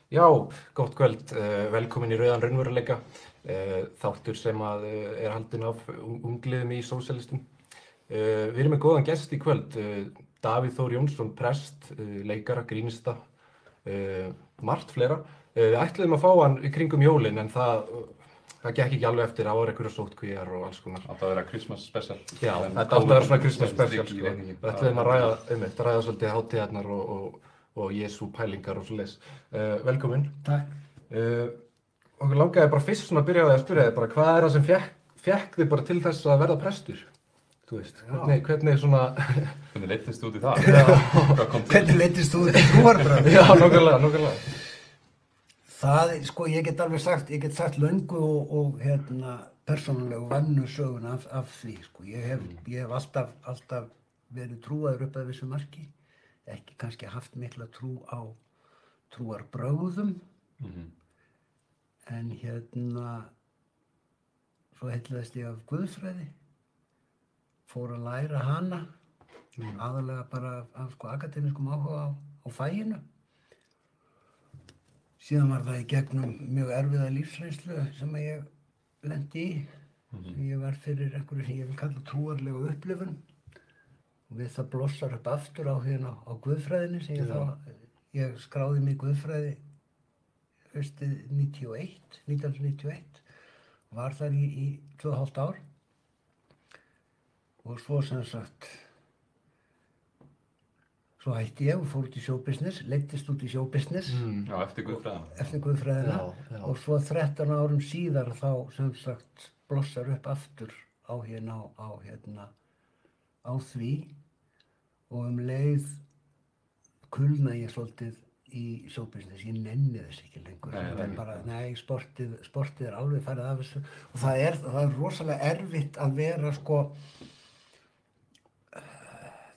Já, gott kvöld. Velkomin í Rauðan raunveruleika. Þáttur sem er haldinn af ungliðum í sósíalistum. Við erum með góðan gest í kvöld. Davíð Þór Jónsson, prest, leikara, grínista, margt fleira. Við ætluðum að fá hann í kringum jólin en það gekk ekki alveg eftir. Það var einhverjar sóttkvíar og alls konar. Átti að vera Christmas special. Já, þetta átti að vera svona Christmas special. Við ætluðum að ræða svolítið hátíðarnar og Jesú pælingar og svoleiðis. Velkomin. Takk. Okkur langaði bara fyrst svona að byrja á því að spyrja þig bara hvað er það sem fékk þig bara til þess að verða prestur? Þú veist, hvernig svona... Hvernig leiddist þú út í það? Hvernig leiddist þú út í trúarbröð? Já, nokkulega. Það, sko, ég get sagt löngu og persónulegu vannu söguna af því, sko. Ég hef alltaf verið trúaður upp að vissu marki. Ekki kannski haft mikla trú á trúarbrögðum, en svo heillaðist ég af guðfræði, fór að læra hana, aðalega bara af akademískum áhuga á faginu. Síðan var það í gegnum mjög erfiða lífsreynslu sem ég lenti í, sem ég var fyrir einhverju sem ég vil kalla trúarlega upplifun. Og við það blossar upp aftur á guðfræðinni sem ég skráði mig í guðfræði haustið 1991, var þar í 2,5 ár og svo sem sagt, svo hætti ég og fór út í showbusiness, leiddist út í showbusiness. Já, eftir guðfræðina. Eftir guðfræðina og svo 13 árum síðar þá sem sagt blossar upp aftur á því og leið kulna ég svolítið í showbusiness, ég nenni þess ekki lengur. Sportið er alveg farið af þessu og það er rosalega erfitt að vera sko,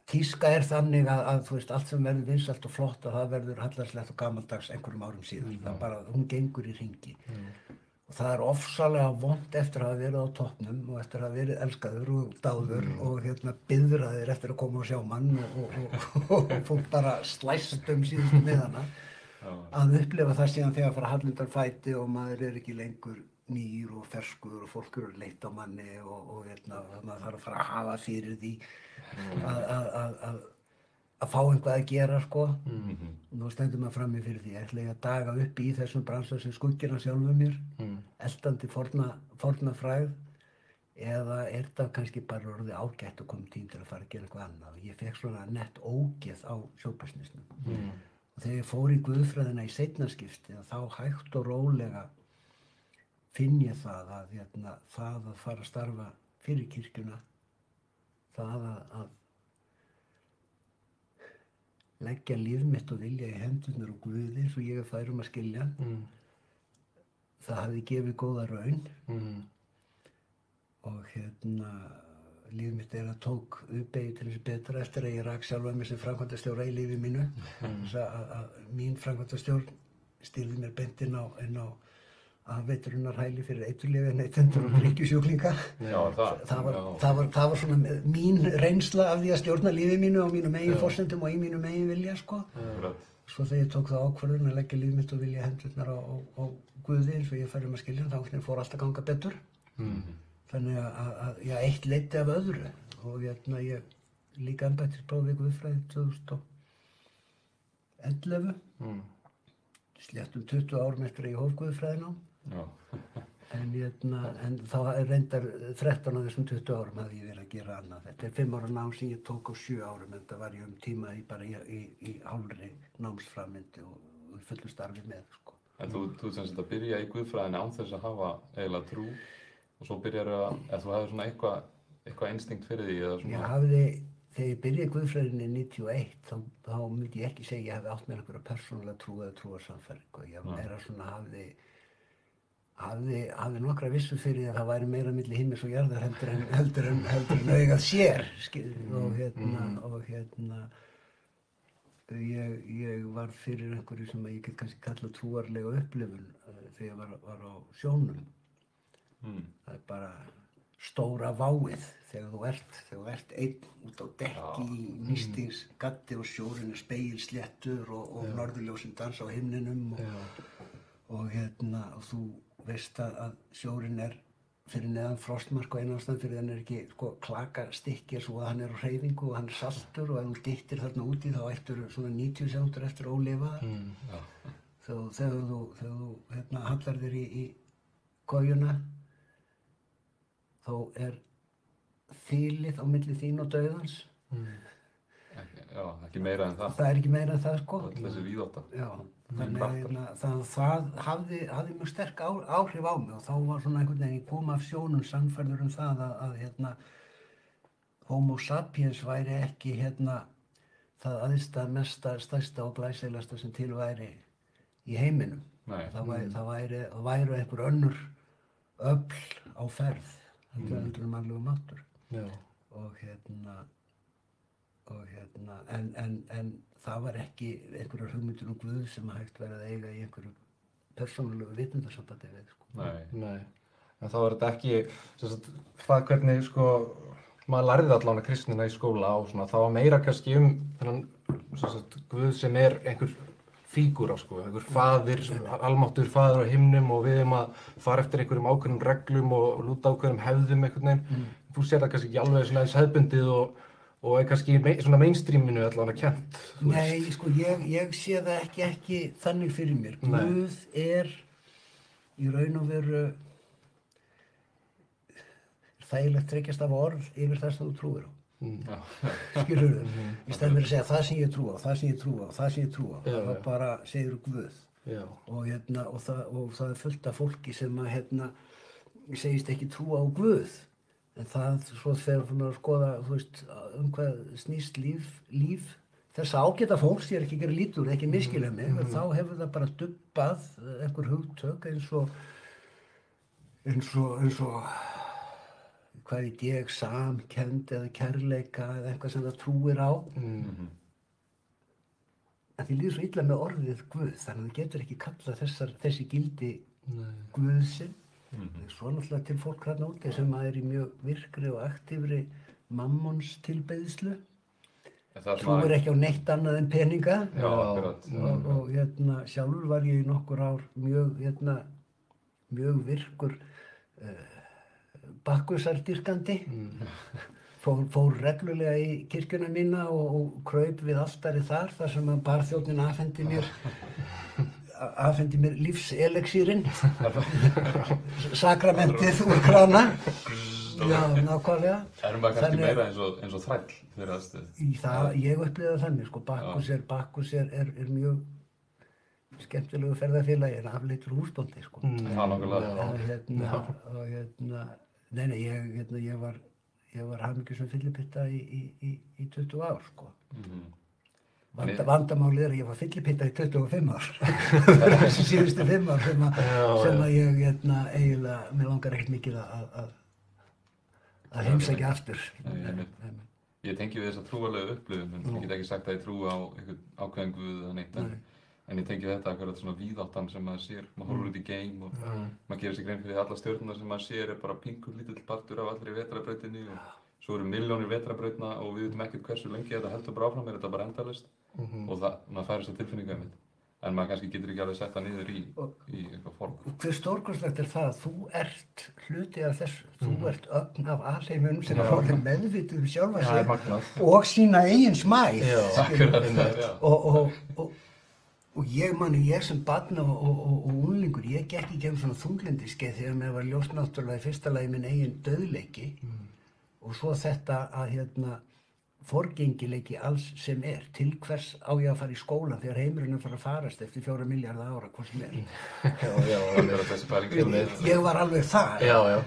tíska er þannig að þú veist, allt sem verður vinsælt og flott að það verður hallarslegt og gamaldags einhverjum árum síðan. Það bara, hún gengur í hringi. Og það er ofsalega vont eftir að hafa verið á toppnum og eftir að hafa verið elskaður og dáður og biðraðir eftir að koma og sjá mann og fólk bara slæst síðustu miðana. Að upplifa það síðan þegar fara hallundar fæti og maður er ekki lengur nýr og ferskur og fólk eru leitt á manni og maður þarf að fara að hafa fyrir því að fá eitthvað að gera, sko. Nú stendur maður frammi fyrir því, ætla ég að daga upp í þessum bransa sem skuggina sjálfum mér, eltandi forna frægð, eða er það kannski bara orðið ágætt og komið tím til að fara að gera eitthvað annað. Ég fekk svona nett ógeð á showbusinessnum. Og þegar ég fór í guðfræðina í seinna skipti, þá hægt og rólega finn ég það að fara að starfa fyrir kirkjuna, það að leggja líf mitt og vilja í hendurnar og Guði svo ég er fær að skilja. Það hafði gefið góða raun og líf mitt tók uppbeygju til þessu betra eftir að ég rak sjálfa mig sem framkvæmdastjóra í lífi mínu. Að mín framkvæmdastjórn stýrði mér beint inn á afveitrunarhæli fyrir eiturlyfjaneytendur og drykkjusjúklinga. Það var svona mín reynsla af því að stjórna lífi mínu á mínum eigin forsendum og í mínum eigin vilja, sko. Svo þegar ég tók það ákvörðun að leggja líf mitt og vilja hendurnar á Guði eins og ég fær að skilja, þá fór allt að ganga betur. Þannig að eitt leiddi af öðru og ég líka embættispróf við guðfræði 2011. Sléttum 20 árum eftir að ég hóf guðfræðinám. En þá reyndar 13 af þessum 20 árum hafði ég verið að gera annað. Þetta er 5 ára nám sem ég tók á 7 árum, en það var ég tíma í hálfri námsframvindu og í fullu starfi með, sko. En þú sem sagt að byrja í guðfræðinni án þess að hafa eiginlega trú og svo byrjar þú hefði svona eitthvað instinkt fyrir því eða svona? Þegar ég byrjaði í guðfræðinni 91, þá myndi ég ekki segja að ég hefði átt mér einhverja persónulega trú eða trúarsamfæringu. Ég meira svona hafði nokkra vissu fyrir því að það væri meira milli himins og jarðar heldur en augað sér. Ég var fyrir einhverju sem ég get kannski kalla trúarlega upplifun þegar ég var á sjónum. Það er bara stóra váið þegar þú ert einn út á dekki í nístingsgatti og sjórinn er spegilsléttur og norðurljósin dansa á himninum og þú veist að sjórinn er fyrir neðan frostmark og einu ástæðan fyrir hann er ekki klakastykki svo að hann er á hreyfingu og hann er saltur og ef þú dyttir þarna úti þá ættir svona 90 sekúndur eftir að ólifa þegar þú hallar þér í kojuna þá er þilið á milli þín og dauðans ekki meira en það. Það er ekki meira en það, sko. Öll þessi víðátta. Já, þannig að það hafði mjög sterk áhrif á mig og þá var svona einhvern veginn, ég kom af sjónum sannfærður það að Homo sapiens væri ekki það æðsta, mesta, stærsta og glæsilegasta sem til væri í heiminum. Nei. Það væru einhver önnur öfl á ferð, heldur mannlegur máttur. Já. En það var ekki einhverjar hugmyndir Guð sem hægt verið að eiga í einhverju persónulegu vitundasambandi við, sko. Nei. En þá er þetta ekki, það hvernig, maður lærði allavega kristnina í skóla og svona, það var meira kannski þennan, Guð sem er einhver fígúra, einhver faðir, almáttugur faðir á himnum og við að fara eftir einhverjum ákveðnum reglum og lúta ákveðnum hefðum einhvern veginn. Þú sér það kannski ekki alveg svona eins hefðbundið og er kannski svona mainstreaminu allavega kennt. Nei, ég sé það ekki þannig fyrir mér. Guð er í raun og veru þægilegt þryggjast af orð yfir það sem þú trúir á. Skilurðu? Í stæðan fyrir að segja það sem ég trúi á, það sem ég trúi á, það sem ég trúi á. Það bara segir Guð. Og það er fullt af fólki sem segist ekki trúa á Guð. En það svo þegar að skoða, þú veist, hvað snýst líf þessa ágæta fólks, ég er ekki að gera lítið úr, ekki misskilja mig, þá hefur það bara dubbað einhver hugtök eins og hvað veit ég, samkennd eða kærleika eða eitthvað sem það trúir á. En því líður svo illa með orðið Guð, þannig að það getur ekki kallað þessi gildi Guðsinn. Svo náttúrulega til fólk þarna úti sem er í mjög virkri og aktífri mammonstilbeiðslu. Trúir ekki á neitt annað en peninga. Já, akkurat. Og sjálfur var ég í nokkur ár mjög virkur bakkusardýrkandi. Fór reglulega í kirkjuna mína og kraup við altari þar sem að barþjónninn afhendi mér lífselexírinn, sakramentið úr krana. Já, nákvæmlega. Erum maður kannski meira eins og þræll fyrir aðstöðu? Ég upplifði það þannig, Bakkus er mjög skemmtilegu ferðafélagi en afleitur húsbóndi, sko. Já, nákvæmlega. Ég var hamingjusöm fyllipitta í 20 ár, sko. Vandamálið er að ég var fyllipitta í 25 ár. Þessi síðustu 5 ár sem að ég eiginlega, mér langar ekkert mikið að heimsækja aftur. Ég tengi við þessa trúarlegu upplifun, en ég get ekki sagt að ég trúi á einhvern ákveðin Guð eða neitt, en ég tengi þetta akkurat svona víðáttan sem maður sér, maður horfir út í geim og maður gerir sig grein fyrir alla stjörnurnar sem maður sér er bara pinkur lítill partur af allri vetrarbrautinni og svo eru milljónir vetrarbrautna og við vitum ekkert hversu lengi þetta heldur bara áfram, þetta bara endalaust og maður fær þessa tilfinningu einmitt. En maður kannski getur ekki alveg sett það niður í eitthvað form. Hver stórkostlegt er það að þú ert hluti af þessu, þú ert ögn af alheiminum sem er orðinn meðvituð sjálfa sig og sína eigin smæð. Og ég sem barn og unglingur, ég gekk í gegnum svona þunglyndisskeið þegar mér var ljóst náttúrulega í fyrsta lagi minn eigin dauðleiki og svo þetta að forgengileiki alls sem er. Til hvers á ég að fara í skóla þegar heimurinn fara að farast eftir 4 milljarða ára, hvað sem er. Ég var alveg þar.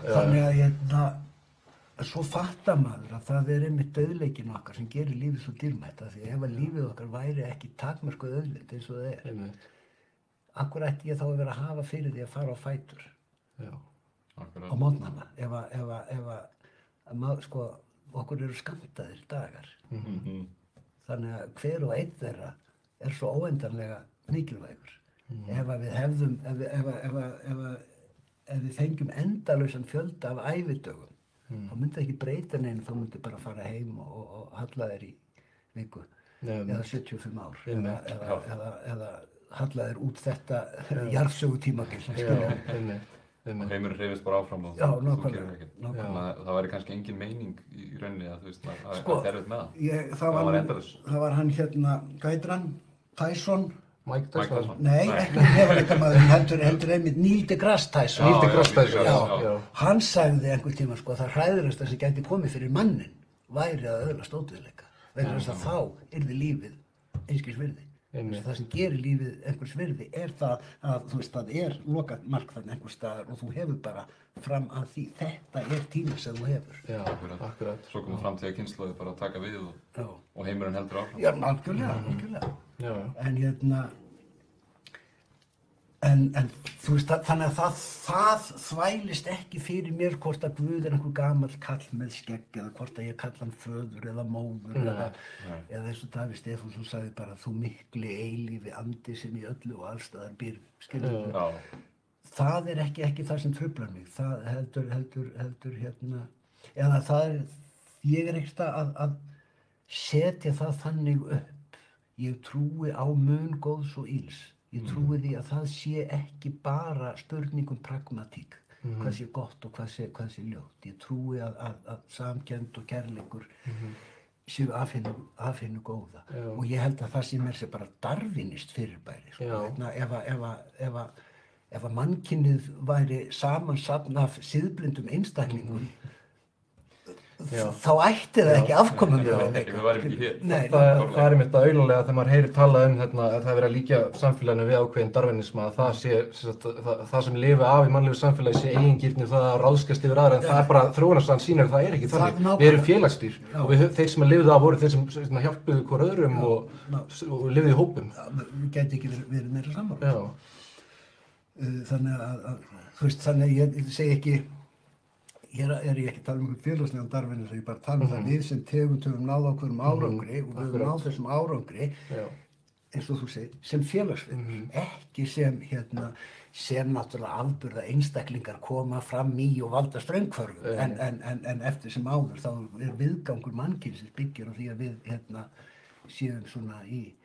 Þannig að svo fattar maður að það er einmitt dauðleikinn okkar sem gerir lífið svo dýrmætt. Því ef að lífið okkar væri ekki takmörkuð auðlind eins og það er, akkur ætti ég þá að vera að hafa fyrir því að fara á fætur á morgnana. Okkur eru skammtaðir dagar. Þannig að hver og einn þeirra er svo óendanlega mikilvægur. Ef við fengjum endalausan fjölda af ævidögum þá myndi ekki breyta neinu, þá myndi bara fara heim og halla þér í viku eða 75 ár eða halla þér út þetta jarðsögutímabil. Og heimurinn hreyfist bara áfram og þú gerir ekkert. Það væri kannski engin meining í rauninni að þú veist að erfitt með það. Það var hann gædran, Tyson. Mike Tyson? Nei, ekki nefaleikamaðurinn, heldur einmitt Neil deGrasse Tyson. Neil deGrasse Tyson, já. Hann sagði einhvern tíma það hræðilegasta sem gæti komið fyrir mannin væri að öðlast ódauðleika. Vegna þess að þá yrði lífið einskis virði. Það sem gerir lífið einhvers virði það að þú veist, það lokað mark þarna einhvers staðar og þú hefur bara fram að því, þetta tími sem þú hefur. Já, akkurat. Svo koma framtíðarkynslóðir bara að taka við og heimurinn heldur áfram. Já, algjörlega. En þú veist, þannig að það þvælist ekki fyrir mér hvort að Guð einhver gamall kall með skegg eða hvort að ég kalla hann föður eða móður eða eins og Davíð Stefánsson sagði bara þú mikli eilífi andi sem í öllu og allstaðar býr, skilurðu. Það ekki það sem truflar mig, það heldur eða það ég ekki að setja það þannig upp. Ég trúi á mun góðs og ills. Ég trúi því að það sé ekki bara spurning pragmatík, hvað sé gott og hvað sé ljótt. Ég trúi að samkennd og kærleikur séu af hinu góða. Og ég held að það sé mér sé bara darwinist fyrirbæri. Ef að mannkynið væri samansafn af siðblindum einstaklingum, þá ætti það ekki afkomumöguleika. Við værum ekki hér. Það einmitt auðvitað þegar maður heyrir talað að það er verið að líkja samfélaginu við ákveðin darwinisma, að það sem lifi af í mannlegu samfélagi sé eigingirni og það að ráðskast yfir aðra, en það er bara þróunarsagan sýnir að það er ekki þannig. Við erum félagsdýr og þeir sem lifðu af voru þeir sem hjálpuðu hvor öðrum og lifðu í hópum. Við gæti ekki verið meira saman. Þannig að ég segi ekki Hér ég ekki að tala um félagslegan darwinisma, ég bara tala um það við sem tegund höfum náð ákveðnum árangri og við höfum náð þessum árangri, eins og þú segir, sem félagsvið, ekki sem náttúrulega afburða einstaklingar koma fram í og valda straumhvörfum, en eftir sem áður þá viðgangur mannkynsins byggir á því að við séum svona í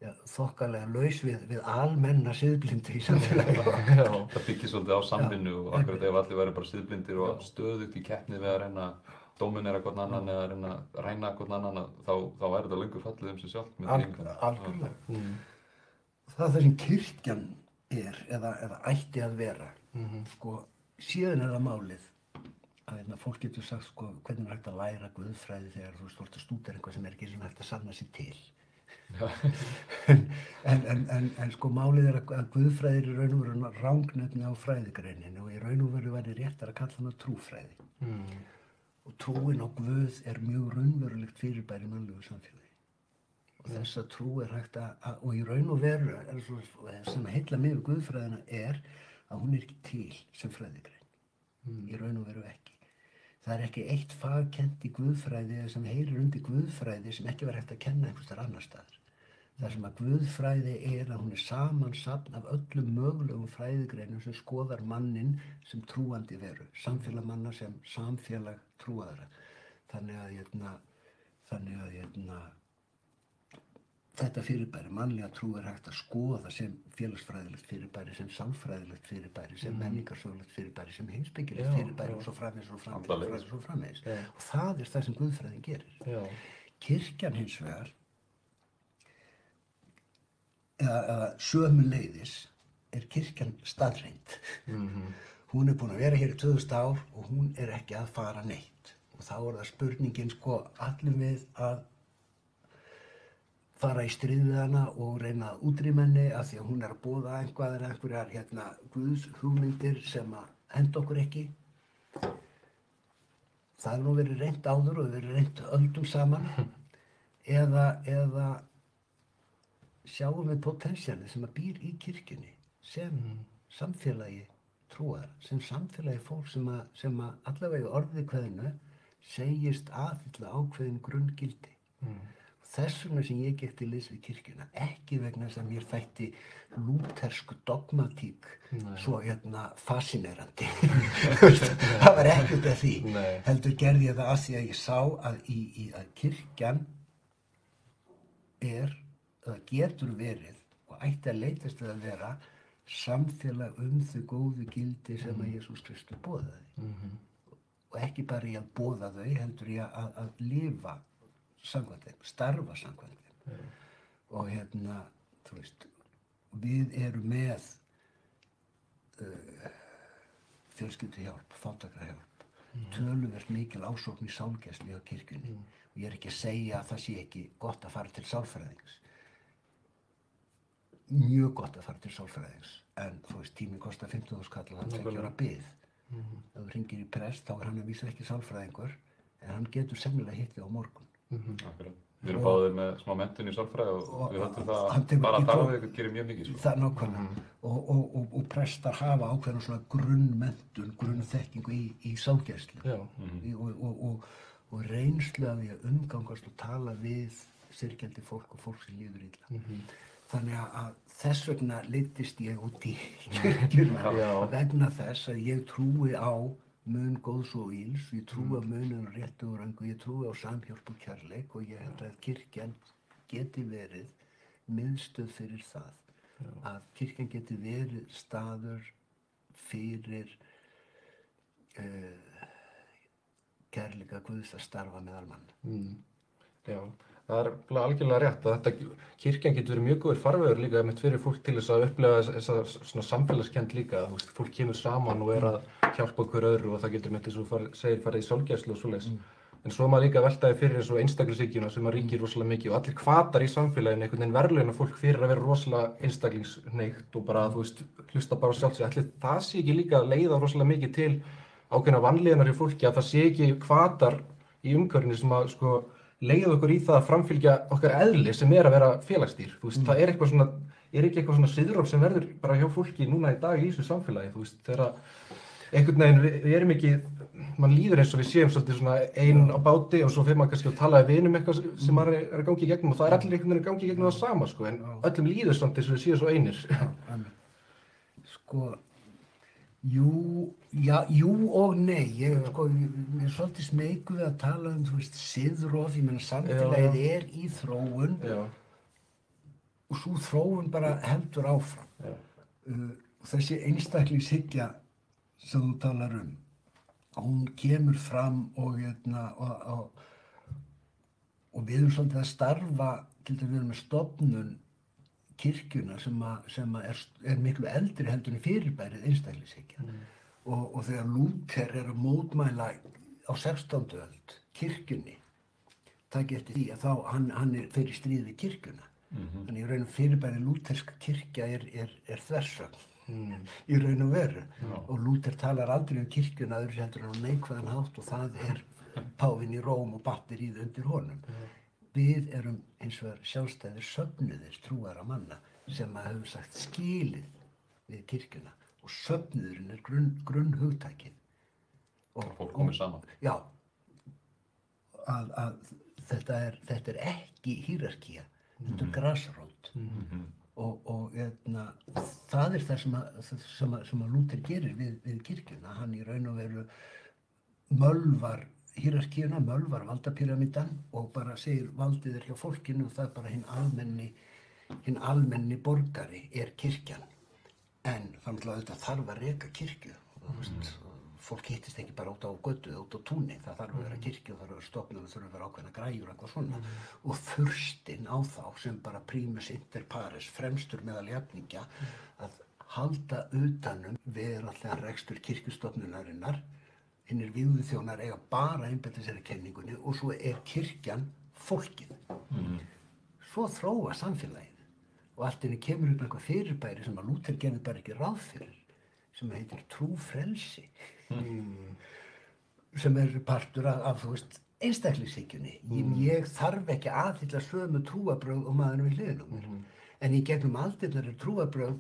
þokkalega laus við almenna siðblindu í samfélagi. Það byggir svolítið á samvinnu og akkurat ef allir væri bara siðblindir og stöðugt í keppni við að reyna að dóminera hvern annan eða að reyna að ræna hvern annan, þá væri þetta löngu fallið sig sjálft með því. Algjörlega. Það sem kirkjan eða ætti að vera, síðan það málið að fólk getur sagt hvernig hægt að læra guðfræði þegar þú ert að stúdera eitthvað sem ekki hægt að sanna sig til. En málið að guðfræði í raun og veru rangnefni á fræðigreininu og í raun og veru væri réttar að kalla hana trúfræði. Og trúin á Guð mjög raunverulegt fyrirbæri í mannlegu samfélagi. Og þessa trú hægt og í raun og veru sem heilla mig við guðfræðina að hún ekki til sem fræðigrein. Í raun og veru ekki. Það ekki eitt fagkennt í guðfræði sem heyrir undir guðfræði sem ekki var hægt að kenna einhvers staðar annars staðar. Það sem að guðfræði að hún samansafn af öllum mögulegum fræðigreinum sem skoðar manninn sem trúandi veru, samfélag manna sem samfélag trúaðra. Þannig að þetta fyrirbæri, mannlega trú hægt að skoða sem félagsfræðilegt fyrirbæri, sem sálfræðilegt fyrirbæri, sem menningarsögulegt fyrirbæri, sem heimspekilegt fyrirbæri og svo framvegis. Og það það sem guðfræðin gerir. Kirkjan hins vegar, eða sömuleiðis, kirkjan staðreynd. Hún búin að vera hér í 2000 ár og hún ekki að fara neitt. Og þá það spurningin, ætlum við að fara í stríð við hana og reyna að útrýma henni af því að hún að boða einhverjar Guðs hugmyndir sem að henda okkur ekki. Það nú verið reynt áður og verið reynt öldum saman. Eða sjáum við potensialið sem að býr í kirkjunni sem samfélagi trúar, sem samfélagi fólk sem að allavega í orði kveðinu segist aðhylla ákveðin grunngildi. þess vegna sem ég gekk til liðs við kirkjuna, ekki vegna þess að mér þætti lútersk dogmatík svo fascinerandi. Það var ekkert af því. Heldur gerði ég það af því að ég sá að kirkjan getur verið og ætti að leitast að vera samfélag þau góðu gildi sem að Jesús Kristur boðaði. Og ekki bara í að boða þau, heldur í að lifa samkvæmt þeim, starfa samkvæmt þeim. Og þú veist, við erum með fjölskylduhjálp, fátækrahjálp, töluvert mikil ásókn í sálgæslu á kirkjunni. Og ég er ekki að segja að það sé ekki gott að fara til sálfræðings. Mjög gott að fara til sálfræðings, en þú veist, tíminn kostar 15.000 kall og hann 2 ára bið. Ef þú hringir í prest, þá hann að vísa ekki sálfræðingur, en hann getur sennilega hitt þig á morgun. Akkurat. Við erum báðir með smá menntun í sálfræði og við höldum það bara að tala við ykkur gerir mjög mikið. Það nákvæmlega. Og prestar hafa ákveðna svona grunnmenntun, grunnþekkingu í sálgæslu. Og reynslu af því að umgangast og tala við syrgjandi fólk og fólk sem líður illa. Þannig að þess vegna leiddist ég út í kirkjuna vegna þess að ég trúi á mun góðs og ills, ég trúi á muninn réttu og röngu, ég trúi á samhjálp og kærleik og ég held að kirkjan geti verið miðstöð fyrir það. Að kirkjan geti verið staður fyrir kærleika Guðs að starfa meðal manna. Já. Það er algjörlega rétt að kirkjan getur verið mjög góður farvegur líka einmitt fyrir fólk til þess að upplifa þessa svona samfélagskennd líka. Þú veist, fólk kemur saman og að hjálpa hver öðru og það getur með þess að segir farið í sálgæslu og svoleiðis. En svo maður líka veltaði fyrir eins og einstaklingshyggju sem að ríkir rosalega mikið og allir hvatar í samfélaginu einhvern veginn verðlauna fólk fyrir að vera rosalega einstaklingshneigt og bara, þú veist, hlusta bara á sjálft sig. Ætli það sé ekki líka að leiða rosalega mikið til ákveðna vanlíðanar í fólki að það sé ekki hvatar í umhverfinu sem að leiða okkur í það að framfylgja okkar eðli sem að vera félagsdýr. Þú veist, það er ekki eitthvað svona siðróf sem verður bara hjá fólki núna í dag í þessu samfélagi. Þú veist, þegar einhvern veginn við erum ekki, mann líður eins og við séum svolítið svona ein á báti og svo fyrir maður kannski að tala við vinum eitthvað sem maður er að gangi í gegnum og það er allir einhvern veginn að gangi í gegnum það sama, sko, en öllum líður samt eins og við séum svo einir. Sko, jú og nei. Ég er svolítið smeykur við að tala þú veist, siðrof, ég meina samfélagið er í þróun og svo þróun bara heldur áfram. Þessi einstaklingshyggja sem þú talar hún kemur fram og við erum svolítið að starfa, til þess að við erum með stofnun kirkjuna sem er miklu eldri heldur en fyrirbærið einstaklingshyggja. Og þegar Lúther er að mótmæla á 16. öld kirkjunni, takk eftir því að þá hann fer í stríð við kirkjuna. Þannig í raun og fyrirbærið lútherska kirkja er þversögn. Í raun og veru. Og Lúther talar aldrei kirkjuna öðru heldur en á neikvæðan hátt og það páfinn í Róm og batterið undir honum. Við erum eins og sjálfstæðir söfnuðir trúara manna sem höfum sagt skilið við kirkjuna og söfnuðurinn er grunnhugtakið. Og fólk komið saman. Já, að þetta er ekki hierarkía, þetta er grasrót. Og það er það sem að Lúther gerir við kirkjuna. Hann í raun og veru mölvar hierarkíuna, mölvar valdapíramídan og bara segir valdið er hjá fólkinu og það er bara hinn almenni borgari er kirkjan. En þannig að þetta þarf að reka kirkju. Fólk hittist ekki bara út á götu, út á túni. Það þarf að vera kirkju, það þarf að vera stofnun, það þarf að vera ákveðna græjur, eitthvað svona. Og furstinn á þá sem bara primus inter pares, fremstur meðal jafningja, að halda utanum veraldlegan rekstur kirkjustofnunarinnar. Hinnir vígðu þjónar eiga bara einbeita sér í kenningunni og svo er kirkjan fólkið. Svo þróa samfélagið og allt inni kemur upp eitthvað fyrirbæri sem að Lúther gerði bara ekki ráð fyrir, sem heitir trúfrelsi, sem er partur af þú veist, einstaklingshyggjunni. Ég þarf ekki að aðhylla sömu trúarbrögð og maðurinn við hliðina á mér. En í gegnum aldirnar er trúarbrögð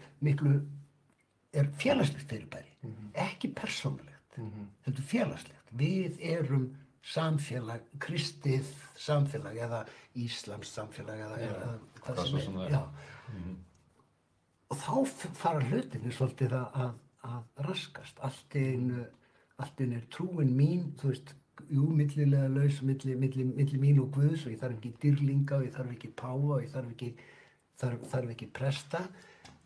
er félagslegt fyrirbæri, ekki persónulegt. Þetta er félagslegt. Við erum samfélag, kristið samfélag eða íslamskt samfélag eða hvað sem er. Og þá fara hlutinni svolítið að raskast. Allt í einu er trúin mín, þú veist, millilega laus milli mín og Guðs, og ég þarf ekki dýrlinga og ég þarf ekki páfa og ég þarf ekki presta,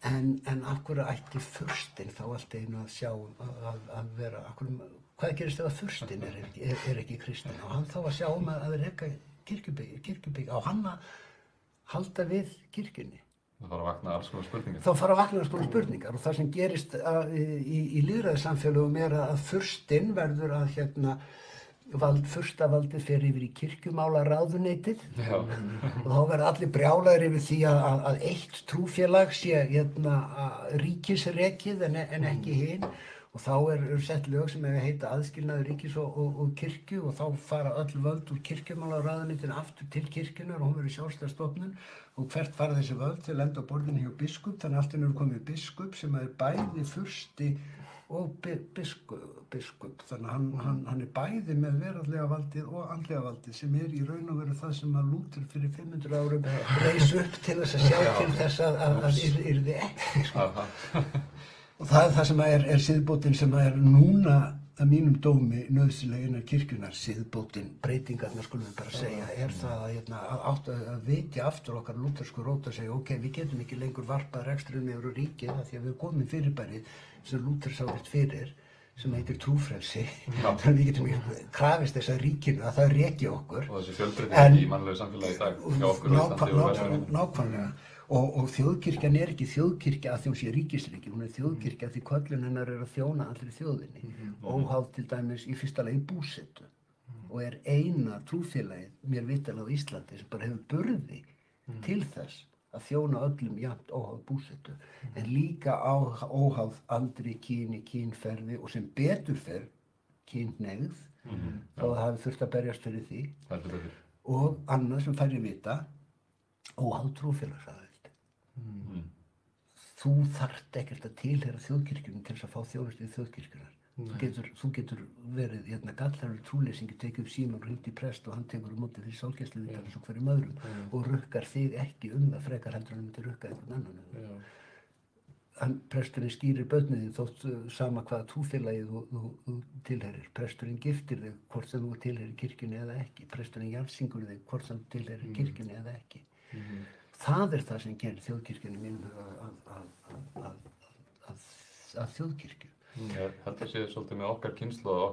en af hverju ætti furstinn þá allt í einu að sjá að vera, hvað gerist ef að furstinn er ekki kristinn, og hann þá að sjá að reka kirkjubygg, á hann að halda við kirkjunni. Það fara að vakna alls konar spurningar. Þá fara að vakna alls konar spurningar, og það sem gerist í lýðræðissamfélögum er að furstinn verður að furstavaldið fer yfir í kirkjumálaráðuneytið og þá verða allir brjálaðir yfir því að eitt trúfélag sé ríkisrekið en ekki hinn, og þá eru sett lög sem heita aðskilnaður ríkis og kirkju, og þá fara öll völd úr kirkjumálaráðuneytinu aftur til kirkjunnar og hún verður sjálfstæð stofnun, og hvert fara þessi völd til enda á borðinu hjá biskup, þannig að allt er komið biskup sem er bæði fursti og biskup, þannig að hann er bæði með veraldlega valdið og andlega valdið, sem er í raun og veru það sem að Lúther fyrir 500 árum reis upp til þess að sjá til þess að yrði ekki, sko. Og það er það sem er siðbótin sem er núna að mínum dómi nauðsynlega innan kirkjunnar. Siðbótin, breytingarnar skulum við bara segja, er það að vekja aftur okkar lúthersku rót og segja, ok, við getum ekki lengur varpað rekstrinum yfir ríkið af því að við komum fyrirbæri sem Lúther sá rétt fyrir, sem heitir trúfrelsi. Þannig að við getum ekki krafist þess að ríkinu að það reki okkur. Og þessi fjölbreytni í mannlegu samfélagi í dag, hjá okkur á Íslandi og Vestmannaeyjum. Nákvæmlega. Og þjóðkirkjan er ekki þjóðkirkja að því hún sé ríkisríki, hún er þjóðkirkja því köllun hennar er að þjóna allri þjóðinni, óháð til dæmis í fyrsta lagi búsetu, og er eina trúfélagið, mér vitalega á Íslandi, sem bara hefur burði til þess að þjóna öllum jafnt óháð búsetu, en líka óháð aldri, kyni, kynferði og sem betur fer kynhneigð, þá það hafi þurft að berjast fyrir því, og annað sem færri vita, óháð trúfélagsaðild. Þú þarft ekkert að tilheyra þjóðkirkjunum til þess að fá þjónustu í þjóðkirkjunar. Þú getur verið gallaður trúleysingi, tekið upp símann og hringt í prest og hann tekur á móti því sálgæsluviðtal eins og hverjum öðrum og rukkar þig ekki það frekar heldur en hann myndi rukka einhvern annan. Presturinn skýrir börnin þín þótt sama hvaða trúfélagið þú tilheyrir. Presturinn giftir þig hvort sem þú tilheyrir kirkjunni eða ekki. Presturinn jarðsingur þig hvort sem þú tilheyrir kirkjunni eða ekki. Það er það sem gerir þjóðkirkjunni mínum að þjóðkirkju. Ég held að sé svolítið með okkar kynslóð og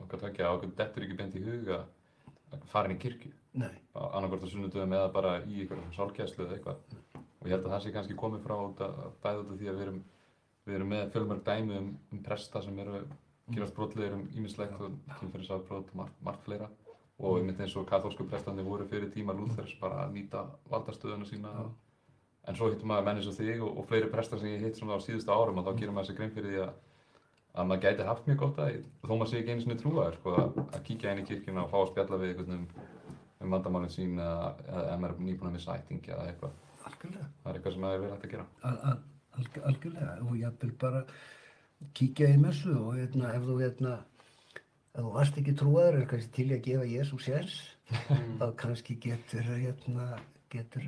okkar tvekja, okkur dettur ekki beint í huga að fara inn í kirkju. Nei. Annaðhvort á sunnudögum eða bara í einhverjum sálgæslu eða eitthvað. Og ég held að það sé kannski komið frá bæði út af því að við erum með fjölmörg dæmi presta sem eru gerast brotlegir ýmislegt og kynferðisafbrot og margt fleira. Og einmitt eins og kaþólsku prestarnir voru fyrir tíma Lúthers bara að nýta valdastöðuna sína. En svo hittum maður menn eins og þig og fleiri prestar sem ég hitt svona á síðustu árum, og þá gerir maður sér grein fyrir því að maður gæti haft mjög gott að, þó maður sé ekki einu sinni trúaður, sko, að kíkja inn í kirkjuna og fá að spjalla við einhvern vandamálin sín eða maður er nýbúinn að missa ættingi eða eitthvað. Algjörlega. Það er eitthvað sem maður er vel hægt að gera. Algjörlega, og jafnvel bara kíkja í messu og ef þú varst ekki trúaður er kannski til að gefa Jesú séns, þá kannski getur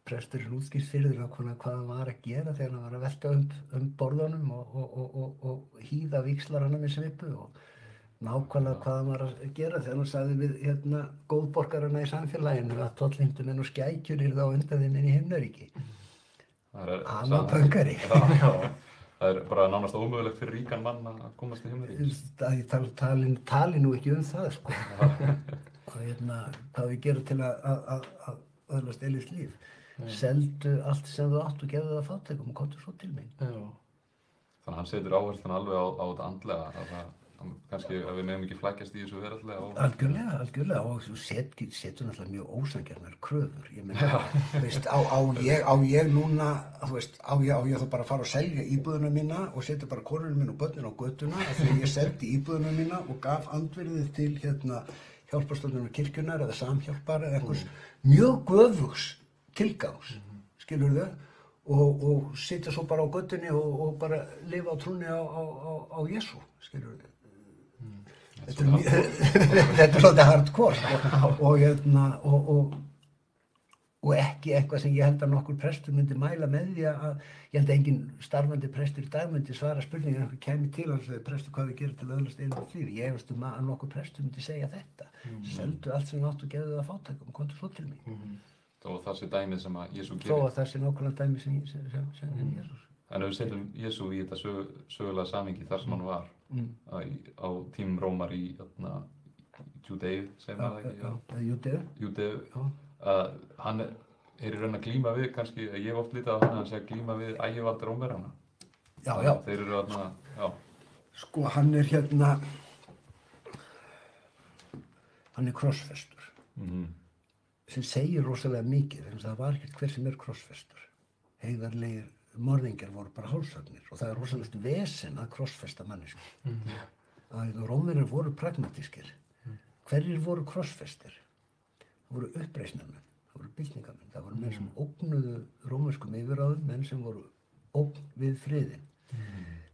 presturinn útskýrt fyrir þér hvað hann var að gera þegar hann var að velta borðunum og hýða víxlarana með svipu og nákvæmlega hvað hann var að gera þegar hann sagði við góðborgarana í samfélaginu að tollheimtumenn og skækjur yrðu á undan þeim inn í himnaríki. Hann var pönkari. Það er bara nánast ómögulegt fyrir ríkan mann að komast í himnaríki. Tali nú ekki það, sko. Hvað við gerum til að öðlast eilífs líf. Seldu allt sem þú átt og gefðu það fátækum og komdu svo til mín. Þannig að hann setur áhersluna alveg á þetta andlega. Kannski að við megum ekki flækjast í þessu veraldlega. Algjörlega, og þú setur náttúrulega mjög ósanngjarnar kröfur. Ég meina, á ég núna, á ég þá bara að fara og selja íbúðuna mína og setja bara konurinn minn og börnin á götuna af því ég seldi íbúðuna mína og gaf andvirðið til hjálparstofnunar kirkjunnar eða samhjálpar eða einhvers mjög göfugs tilgangs, skilurðu, og sitja svo bara á götunni og bara lifa á trúnni á Jesú, skilurðu. Þetta er svolítið hardcore og ekki eitthvað sem ég held að nokkur prestur myndi mæla með því að ég held að engin starfandi prestur í dag myndi svara spurningin ef hann kæmi til hans og prestur hvað við gerum til að öðlast einhvern lífi. Ég efast að nokkur prestur myndi segja þetta. Seldu allt sem áttu og gefðu það fátækum og komdu svo til mín. Þó að það sé dæmið sem að Jesú gerir. Þó að það sé nákvæmlega dæmið sem Jesús. En ef við setjum Jesú í þetta sögulega samhengi þar sem hann var á tímum Rómar í Júdeu, segir maður það ekki? Júdeu. Hann í raun að glíma við, kannski, ég hef oft litið á hann sé að glíma við ægivald Rómverjana. Já. Þeir eru já. Sko, hann er hann er krossfestur. Sem segir rosalega mikið, en það var ekkert hver sem er krossfestur. Heiðarlegir morðingjar voru bara hálshöggnir og það er rosalegt vesen að krossfesta manneskju. Rómverjar voru pragmatískir. Hverjir voru krossfestir? Það voru uppreisnarmenn, það voru byltingamenn, það voru menn sem ógnuðu rómverskum yfirráðum, menn sem voru ógn við friðinn.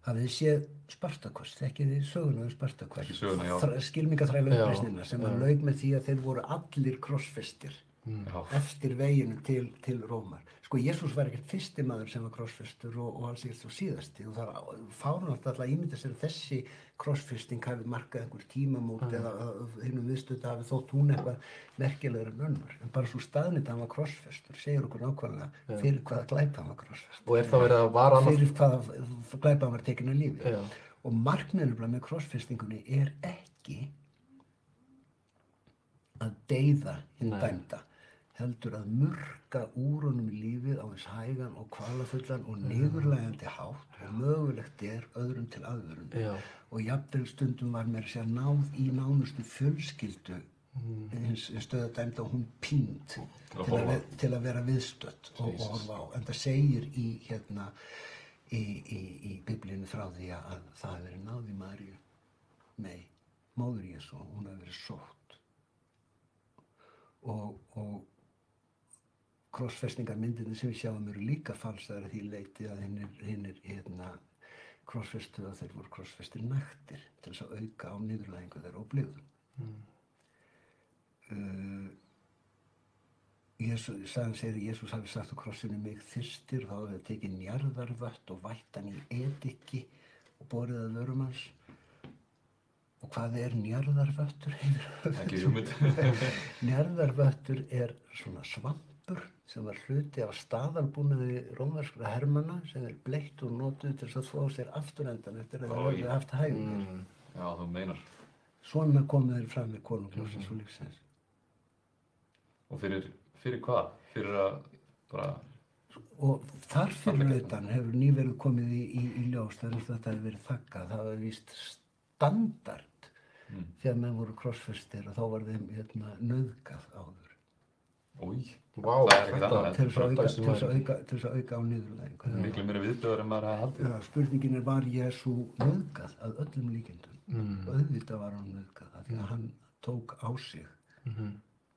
Hafið þið séð Spartakos, þekkið þið söguna Spartakos, skylmingaþræla uppreisnina sem lauk með því að þeir voru allir krossfestir eftir veginu til Rómar. Sko, Jesús var ekkert fyrsti maður sem var krossfestur og alls ekkert svo síðasti og það fáránlegt að ímynda sér að þessi krossfesting hafi markað einhver tímamót eða hinum viðstödd hafi þótt hún eitthvað merkilegur en önnur. En bara svo staðnir að hann var krossfestur segir okkur nákvæmlega fyrir hvaða glæpa hann var krossfestur. Og þá verið að vara hann fyrir hvaða glæpa hann var tekinn af lífi. Og markmiðurinn með krossfestingunni er ekki að deyða hinn dæmda. Heldur að murka úr honum í lífið á eins hægan og kvalafullan og niðurlægjandi hátt og mögulegt öðrum til aðvörun. Og jafnvel stundum var mér að segja náð í nánustu fjölskyldu hins stöðadæmda og hún pínd til að vera viðstödd og horfa á. En það segir í Biblíunni frá því að það hafi verið náð í Maríu, móður Jesú, hún hafi verið sótt. Og krossfestingarmyndirnir sem við sjáum eru líka falsaðar að því leyti að hinnir krossfestu að þeir voru krossfestir naktir til þess að auka á niðurlægingu þeirra og blygðum. Sagan segir að Jesús hafi sagt á krossinu mig þyrstir, þá hefði tekið njarðarvött og vætt hann í ediki og borið að vörum hans. Og hvað er njarðarvöttur? Ekki hugmynd. Njarðarvöttur er svona svampur sem var hluti af staðalbúnaði rómverskra hermanna sem er bleitt og notuð til þess að þvó sér afturendan eftir að það hefði haft hægðir. Já, þú meinar. Svona komu þeir fram með konungljósins og lífsins. Og fyrir hvað? Fyrir að bara... Og þar fyrir utan hefur nýverið komið í ljós þar þetta hefur verið þakkað. Það var víst standard þegar menn voru krossfestir og þá var þeim nauðgað áður. Það er ekkert annað. Til þess að auka á niðurlægingu. Miklu meiri viðbjóður en maður hafði haldið. Spurningin var Jesú nauðgað að öllum líkindum. Auðvitað var hann nauðgað af því að hann tók á sig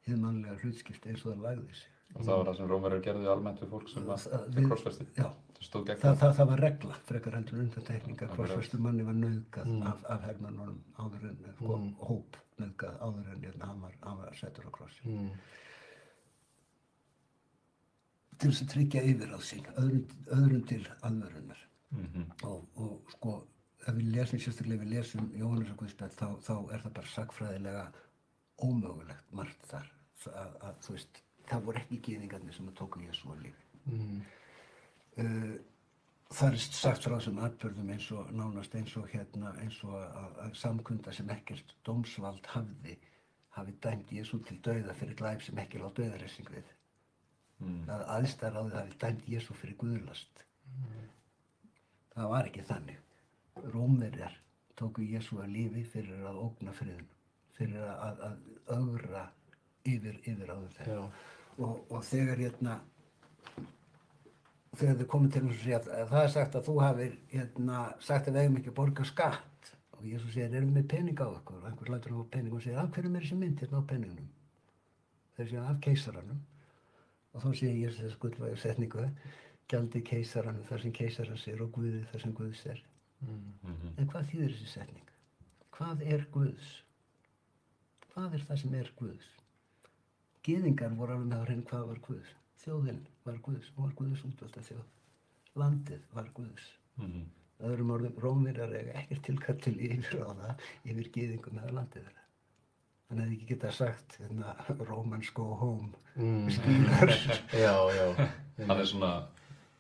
hið mannlega hlutskipti eins og það lagði sig. Og það var það sem Rómverjar gerðu almennt við fólk sem var krossfestið. Já. Það var regla, frekar heldur undantekning að krossfestu manni var nauðgað af hermannunum áður en hóp nauðgað áður en hann var settur á krossi. Til þess að tryggja yfirráð sín, öðrum til aðvörunar. Og sko, ef við lesum Jóhannesarguðspjall þá er það bara sagnfræðilega ómögulegt margt þar. Þú veist, það voru ekki gyðingarnir sem tóku Jesú á lífi. Það er sagt frá þessum atburðum eins og að samkunda sem ekkert dómsvald hafi dæmt Jesú til dauða fyrir glæp sem ekki lá dauðarefsing við. Að aðstæðaráðið hafi dæmt Jesú fyrir guðlast. Það var ekki þannig. Rómverjar tóku Jesú á lífi fyrir að ógna friðinum, fyrir að ögra yfirráðum þeirra. Og þegar þau komið til þess að segja að það er sagt að þú hafir sagt að við eigum ekki að borga skatt og Jesús segir, erum við með pening á okkur? Og einhver lætur á pening og segir, af hverju er þessi mynd á peningnum? Þeir segja, af keisaranum. Og þá segir Jesús þess gullvægu setningu, gjaldið keisaranum þar sem keisarans er og Guði þar sem Guðs er. En hvað þýðir þessi setning? hvað er Guðs? Hvað er það sem er Guðs? Gyðingar voru alveg með á hreinu hvað var Guðs. Þjóðin var Guðs, hún var Guðs útvalda þjóð. Landið var Guðs. Öðrum orðum, Rómverjar eiga ekkert tilkall til yfirráða yfir gyðingum eða landið þeirra. Þannig að ég ekki geta sagt, Romans go home, skýrar. Já. Hann er svona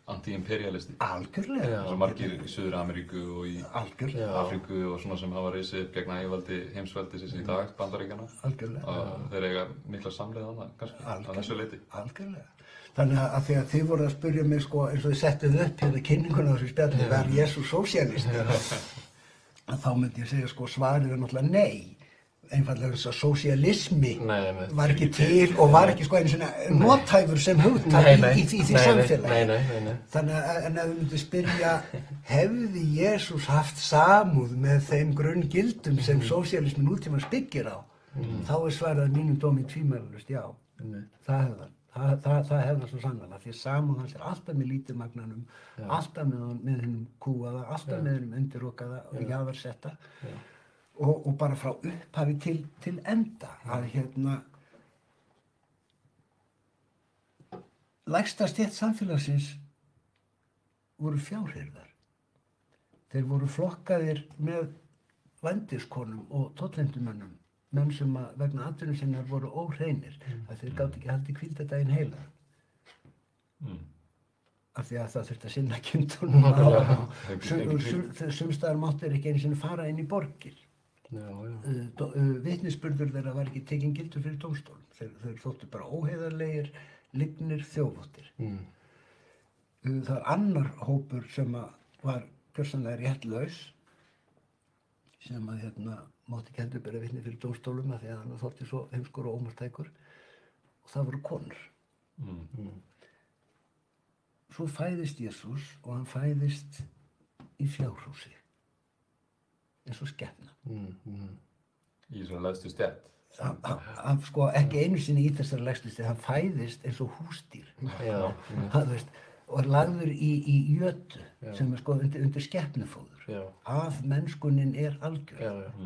anti-imperialisti. Algjörlega. Eins og margir í Suður-Ameríku og í Afríku og svona sem hafa risið upp gegn ægivaldi heimsveldisins í dag, Bandaríkjanna. Algjörlega. Og þeir eiga mikla samleið þarna, kannski, að þessu leyti. Algjörlega. Þannig að því að þið voru að spyrja mig, sko, eins og þið settuð upp hérna kynninguna á þessu spjalli, var Jesús sósíalisti? Að þá myndi ég segja, sko, svarið er náttúrulega nei. Einfallega þess að sósíalismi var ekki til og var ekki, sko, einu svona nothæfur sem hugtak í því samfélagi. Þannig að ef við myndum spyrja, hefði Jesús haft samúð með þeim grunngildum sem sósíalismin nútímans byggir á, þá er svarið að mínum dómi tvímælalaust já. Það hefði hann. Það hefði hann svo sannarlega, því að samúð hans er alltaf með lítilmagnanum, alltaf með hennum kúaða, alltaf með hennum undirokaða og jaðarsetta og bara frá upphafi til enda að lægsta stétt samfélagsins voru fjárhirðar. Þeir voru flokkaðir með vændiskonum og tollendumönnum, menn sem vegna atvinnu sinnar voru óhreinir, að þeir gátu ekki haldið hvíldardaginn heila. Af því að það þurfti að sinna kindunum sumstaðar máttu þeir ekki einu sinni fara inn í borgir. Vitnisburður þeirra var ekki tekinn gildur fyrir dómstólum. Þeir þóttu bara óheiðarlegir, lygnir þjófóttir. Það er annar hópur sem var gjörsamlega réttlaus, sem að mátti ekki heldur bera vitni fyrir dómstólum af því að hann þótti svo heimskur og ómartækur, og það voru konur. Svo fæðist Jesús og hann fæðist í fjárhúsi, eins og skepna. Í svona lægstu stétt. Sko ekki einu sinni í þessari lægstu stétt, hann fæðist eins og húsdýr. Og er lagður í jötu sem er sko undir skepnufóður. Af mennskunin er algjör.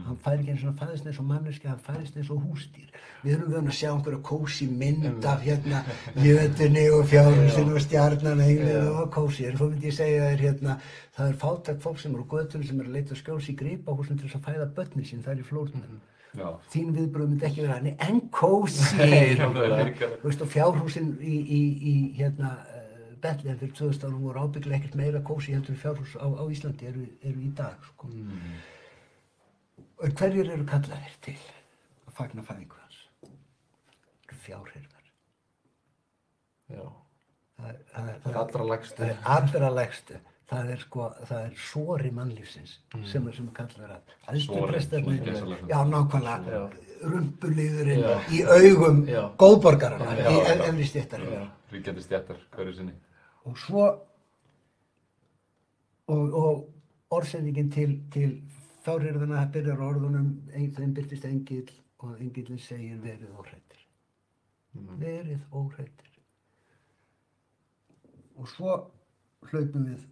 Hann fær ekki eins og hann fæðist eins og manneskja, hann fæðist eins og húsdýr. Við erum vöðin að sjá einhverja kósí mynd af jötunni og fjárhúsinu og stjarnanheiminu og kósí. En svo myndi ég segja þér það er fátækt fólk sem eru á götunum sem eru að leita skjóls í gripahúsum til þess að fæða börnin sín þar í flórnum. Þín viðbrögð myndi ekki vera hann en kósí. Og fjárhúsin í Betlehem fyrir 2000 árum voru ábyggilega ekkert meira kósí heldur fjárhús á Íslandi eru í dag, sko. Og hverjir eru kallaðir til að fagna fæðingu hans? Fjárhirðar. Það er allra lægstu. Það er allra lægstu. Það er sori mannlífsins sem kallaður að. Æðstu já, nákvæmlega. Rumpulíðurinn í augum góðborgarana, í efri stéttarinnar. Ríkjandi stéttar, hverju sinni. Og svo, og orðsendingin til fjárhirðana byrjar á orðunum, þeim birtist engill og engillinn segir verið óhræddir. Verið óhræddir. Og svo hlaupum við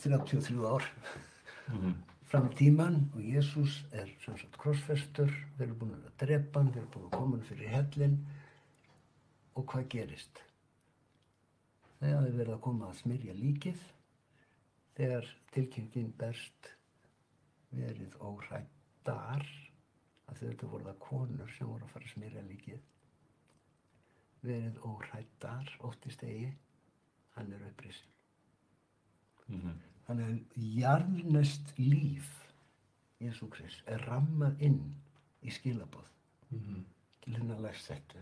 33 ár fram í tímann og Jesús er sem sagt krossfestur, þeir eru búin að drepa hann, þeir eru búin að koma hann fyrir hellinn og hvað gerist? Þeir hafi verið að koma að smyrja líkið þegar tilkynningin berst verið óhræddar, að þetta voru það konur sem voru að fara að smyrja líkið. Verið óhræddar, óttist eigi, hann er upprisinn. Þannig að jarðneskt líf Jesú Krist er rammað inn í skilaboð til hennar lægsettu,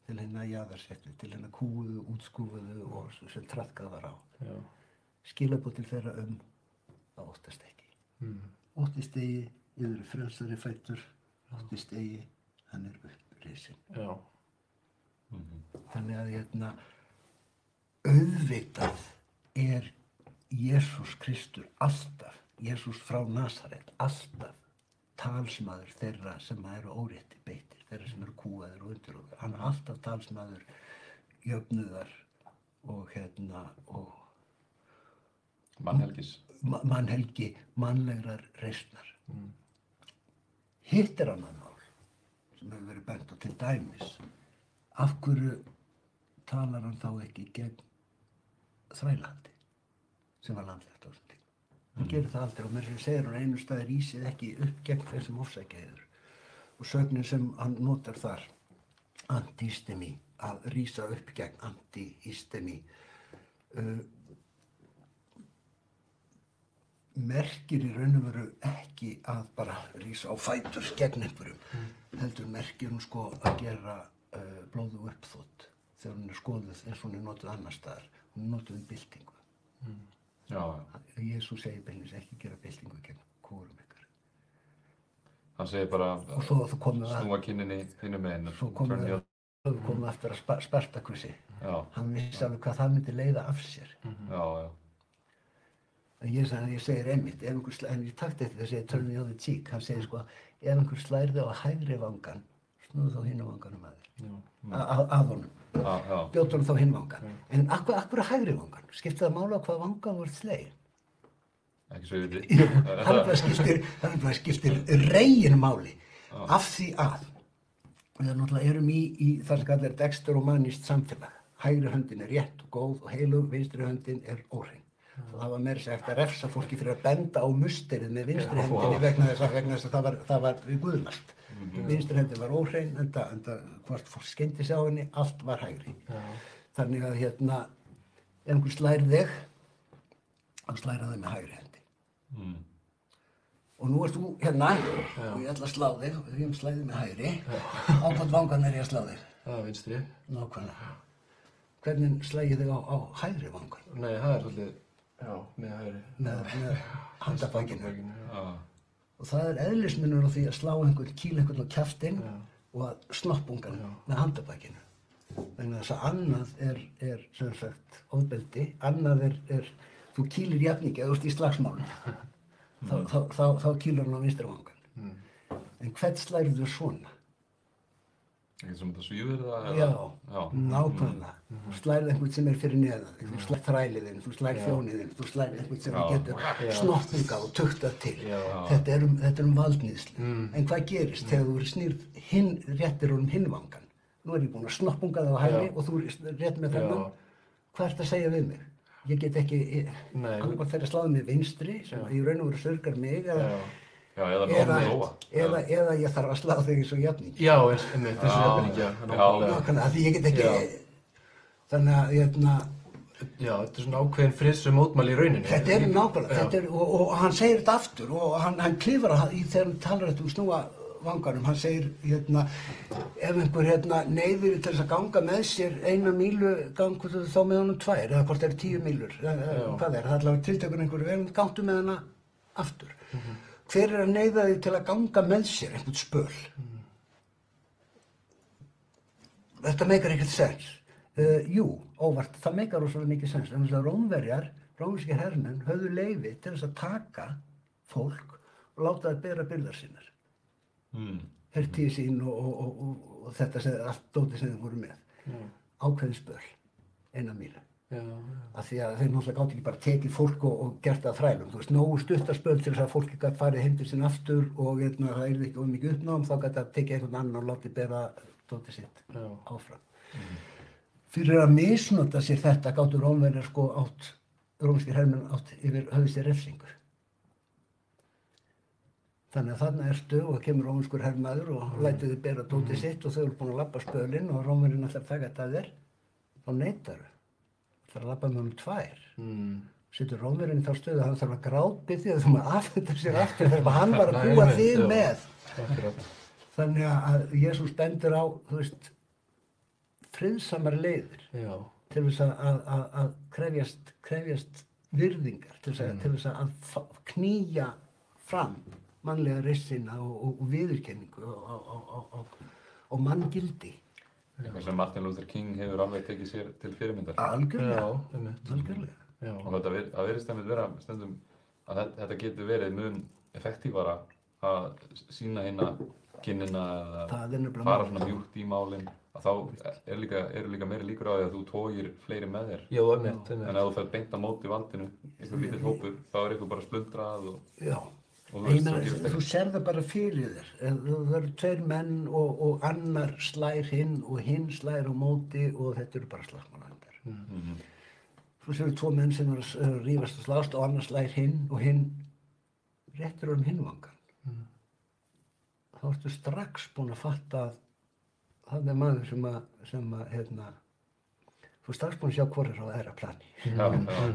til hennar jaðarsettu, til hennar kúuðu, útskúfuðu og sem traðkað var á. Skilaboð til þeirra að óttast ekki. Óttist eigi, ég eru frelsari fæddur, óttist eigi, hann er upprisinn. Þannig að auðvitað er Jesús Kristur alltaf, Jesús frá Nasaret, alltaf talsmaður þeirra sem eru órétti beittir, þeirra sem eru kúaðir og undirokaðir. Hann er alltaf talsmaður jöfnuðar og og mannhelgis. Mannhelgi, mannlegrar reisnar. Hitt annað mál sem hefur verið bent á til dæmis. Af hverju talar hann þá ekki gegn þrælahaldi sem var landlægt á þessum tíma? Hann gerir það aldrei og með þess að segir hann einu staði rísið ekki upp gegn þeir sem ofsækja yður. Og sögnin sem hann notar þar, anti-istemi, að rísa upp gegn anti-istemi, merkir í raun og veru ekki að bara rísa á fætur gegn einhverjum, heldur merkir hún sko að gera blóðu uppþótt þegar hún skoðuð eins og hún notuð annar staðar, hún notuð byltingu. Já. Jesús segir beinlínis ekki gera byltingu gegn hvorum ykkar. Hann segir bara og svo snúa kinninni hinum megin. Svo komum við aftur að Spartakusi. Hann vissi alveg hvað það myndi leiða af sér. Já. En ég segir einmitt, en ég takti eftir það segir turn the other cheek, hann segir sko, ef einhver slærði á hægri vangann, snúðu þá hinn vanganum að þér. Að honum. Bjóta honum þá hinn vangann. En akkur að hægri vangann? Skipti það máli á hvað vangann voru slegin? Ekki svo ég veit. Það skiptir reginmáli af því að við náttúrulega erum í það sem kallar Dexter og manist samfélag. Hægri höndin er rétt og góð og heilug, vinstri höndin er óhrein. Og það var meira sagt að refsa fólki fyrir að benda á musterið með vinstri hendinni vegna þess að það var við guðlast. Vinstri hendin var óhrein, enda hvort fólk skeindi sig á henni, allt var hægri. Þannig að ef einhver slær þig, þá slær hann þig með hægri hendi. Og nú ert þú hérna og ég ætla að slá þig og ég slæði með hægri. Á hvort vangan er ég að slá þig? Vinstri. Nákvæmlega. Hvernig slægi þig á hægri vangan? Nei, það er svolítið, með hægri. Með handarbakinu. Og það er eðlismunur á því að slá kýla einhvern á kjaftinn og að snoppungan með handarbakinu. Þannig að þess að annað er sem sagt ofbeldi, annað er þú kýlir jafningi eða þú ert í slagsmálum. Þá kýlar hann á vinstri vangan. En hvern slærðu þú svona? Ekkert sem þetta svífur það? Já, nákvæmlega. Þú slærðu einhvern sem er fyrir neðan þig, þú slærð þræliðinn, þú slærð þjóniðinn, þú slærð einhvern sem getur snoppungað og tuktað til. Þetta er valdníðslu. En hvað gerist þegar þú snýrð réttir honum hinn vangan? Nú er ég búinn að snoppunga það á hægri og þú rétt með þennan. Hvað ertu að segja við mig? Ég get ekki, annarkvæmt þegar sláði mig vinstri sem í raun og veru surgar mig eða ég þarf að slá þig eins og jafningi. Já, einmitt, eins og jafningja. Nákvæmlega, því ég get ekki, þannig að Já, þetta er svona ákveðin friðsöm mótmæli í rauninni. Þetta er nákvæmlega, og hann segir þetta aftur og hann klifrar þegar hann talar þetta snúa vanganum, hann segir ef einhver neyðir til þess að ganga með sér 1 mílu gangu þá með honum 2 eða hvort er 10 mílur, hvað er, það allavega tiltekur einhverju gangtu með hana aftur. Hver er að neyða þig til að ganga með sér einhvern spöl? Þetta meikar ekkert sens. Jú, óvart, það meikar rosalega mikið sens. Þannig að rómverskir hermenn höfðu leyfi til þess að taka fólk og láta það bera byrðar sínar. Hertíð sín og þetta allt dótið sem þeir voru með. Ákveðin spöl, 1 mílu. Af því að þeir náttúrulega gátu ekki bara tekið fólk og gert það þrælum. Þú veist, nógu stuttarspöl til þess að fólki gat farið heim til sín aftur og það yrði ekki of mikið uppnám, þá gat það tekið einhvern annan og látið bera dótið sitt áfram. Fyrir að misnota sér þetta gátu rómverjar rómverskir hermenn átt yfir höfðu sér refsingu. Þannig að þarna ertu og kemur rómverskur hermaður og lætur þið bera dótið sitt og þau eru búin að labba spölinn og rómverjinn ætlar að taka þetta að þér, þá neitarðu. Það er að labba með honum 2. Setur rómverjinn í þá stöðu að hann þarf að grátbiðja því að þú maður afhenda sér aftur þegar hann var að búa þig með. Þannig að Jesús bendur á, þú veist, friðsamar leiðir til þess að krefjast virðingar, til þess að knýja fram mannlega reisina og viðurkenningu og manngildi. Eitthvað sem Martin Luther King hefur alveg tekið sér til fyrirmyndar. Algjörlega. Og þetta virðist einmitt vera stundum að þetta getur verið mun effektífara að sýna hérna kinnina eða fara svona mjúkt í málin, að þá eru líka meiri líkur á því að þú togir fleiri með þér. Já, einmitt. En ef þú ferð beint á móti valdinu, einhver lítill hópur, þá er einhver bara splundrað og... Já, Og Ég meina, svo gerist þú sér það bara fyrir þér. Það eru tveir menn og annar slær hinn og hinn slær á móti og þetta eru bara slagsmálahundar. Svo séu tvo menn sem eru að rífast og slást og annar slær hinn og hinn réttur hinn vangan. Þá ertu strax búin að fatta að það maður sem að þú strax búin að sjá hvor á aðra plani.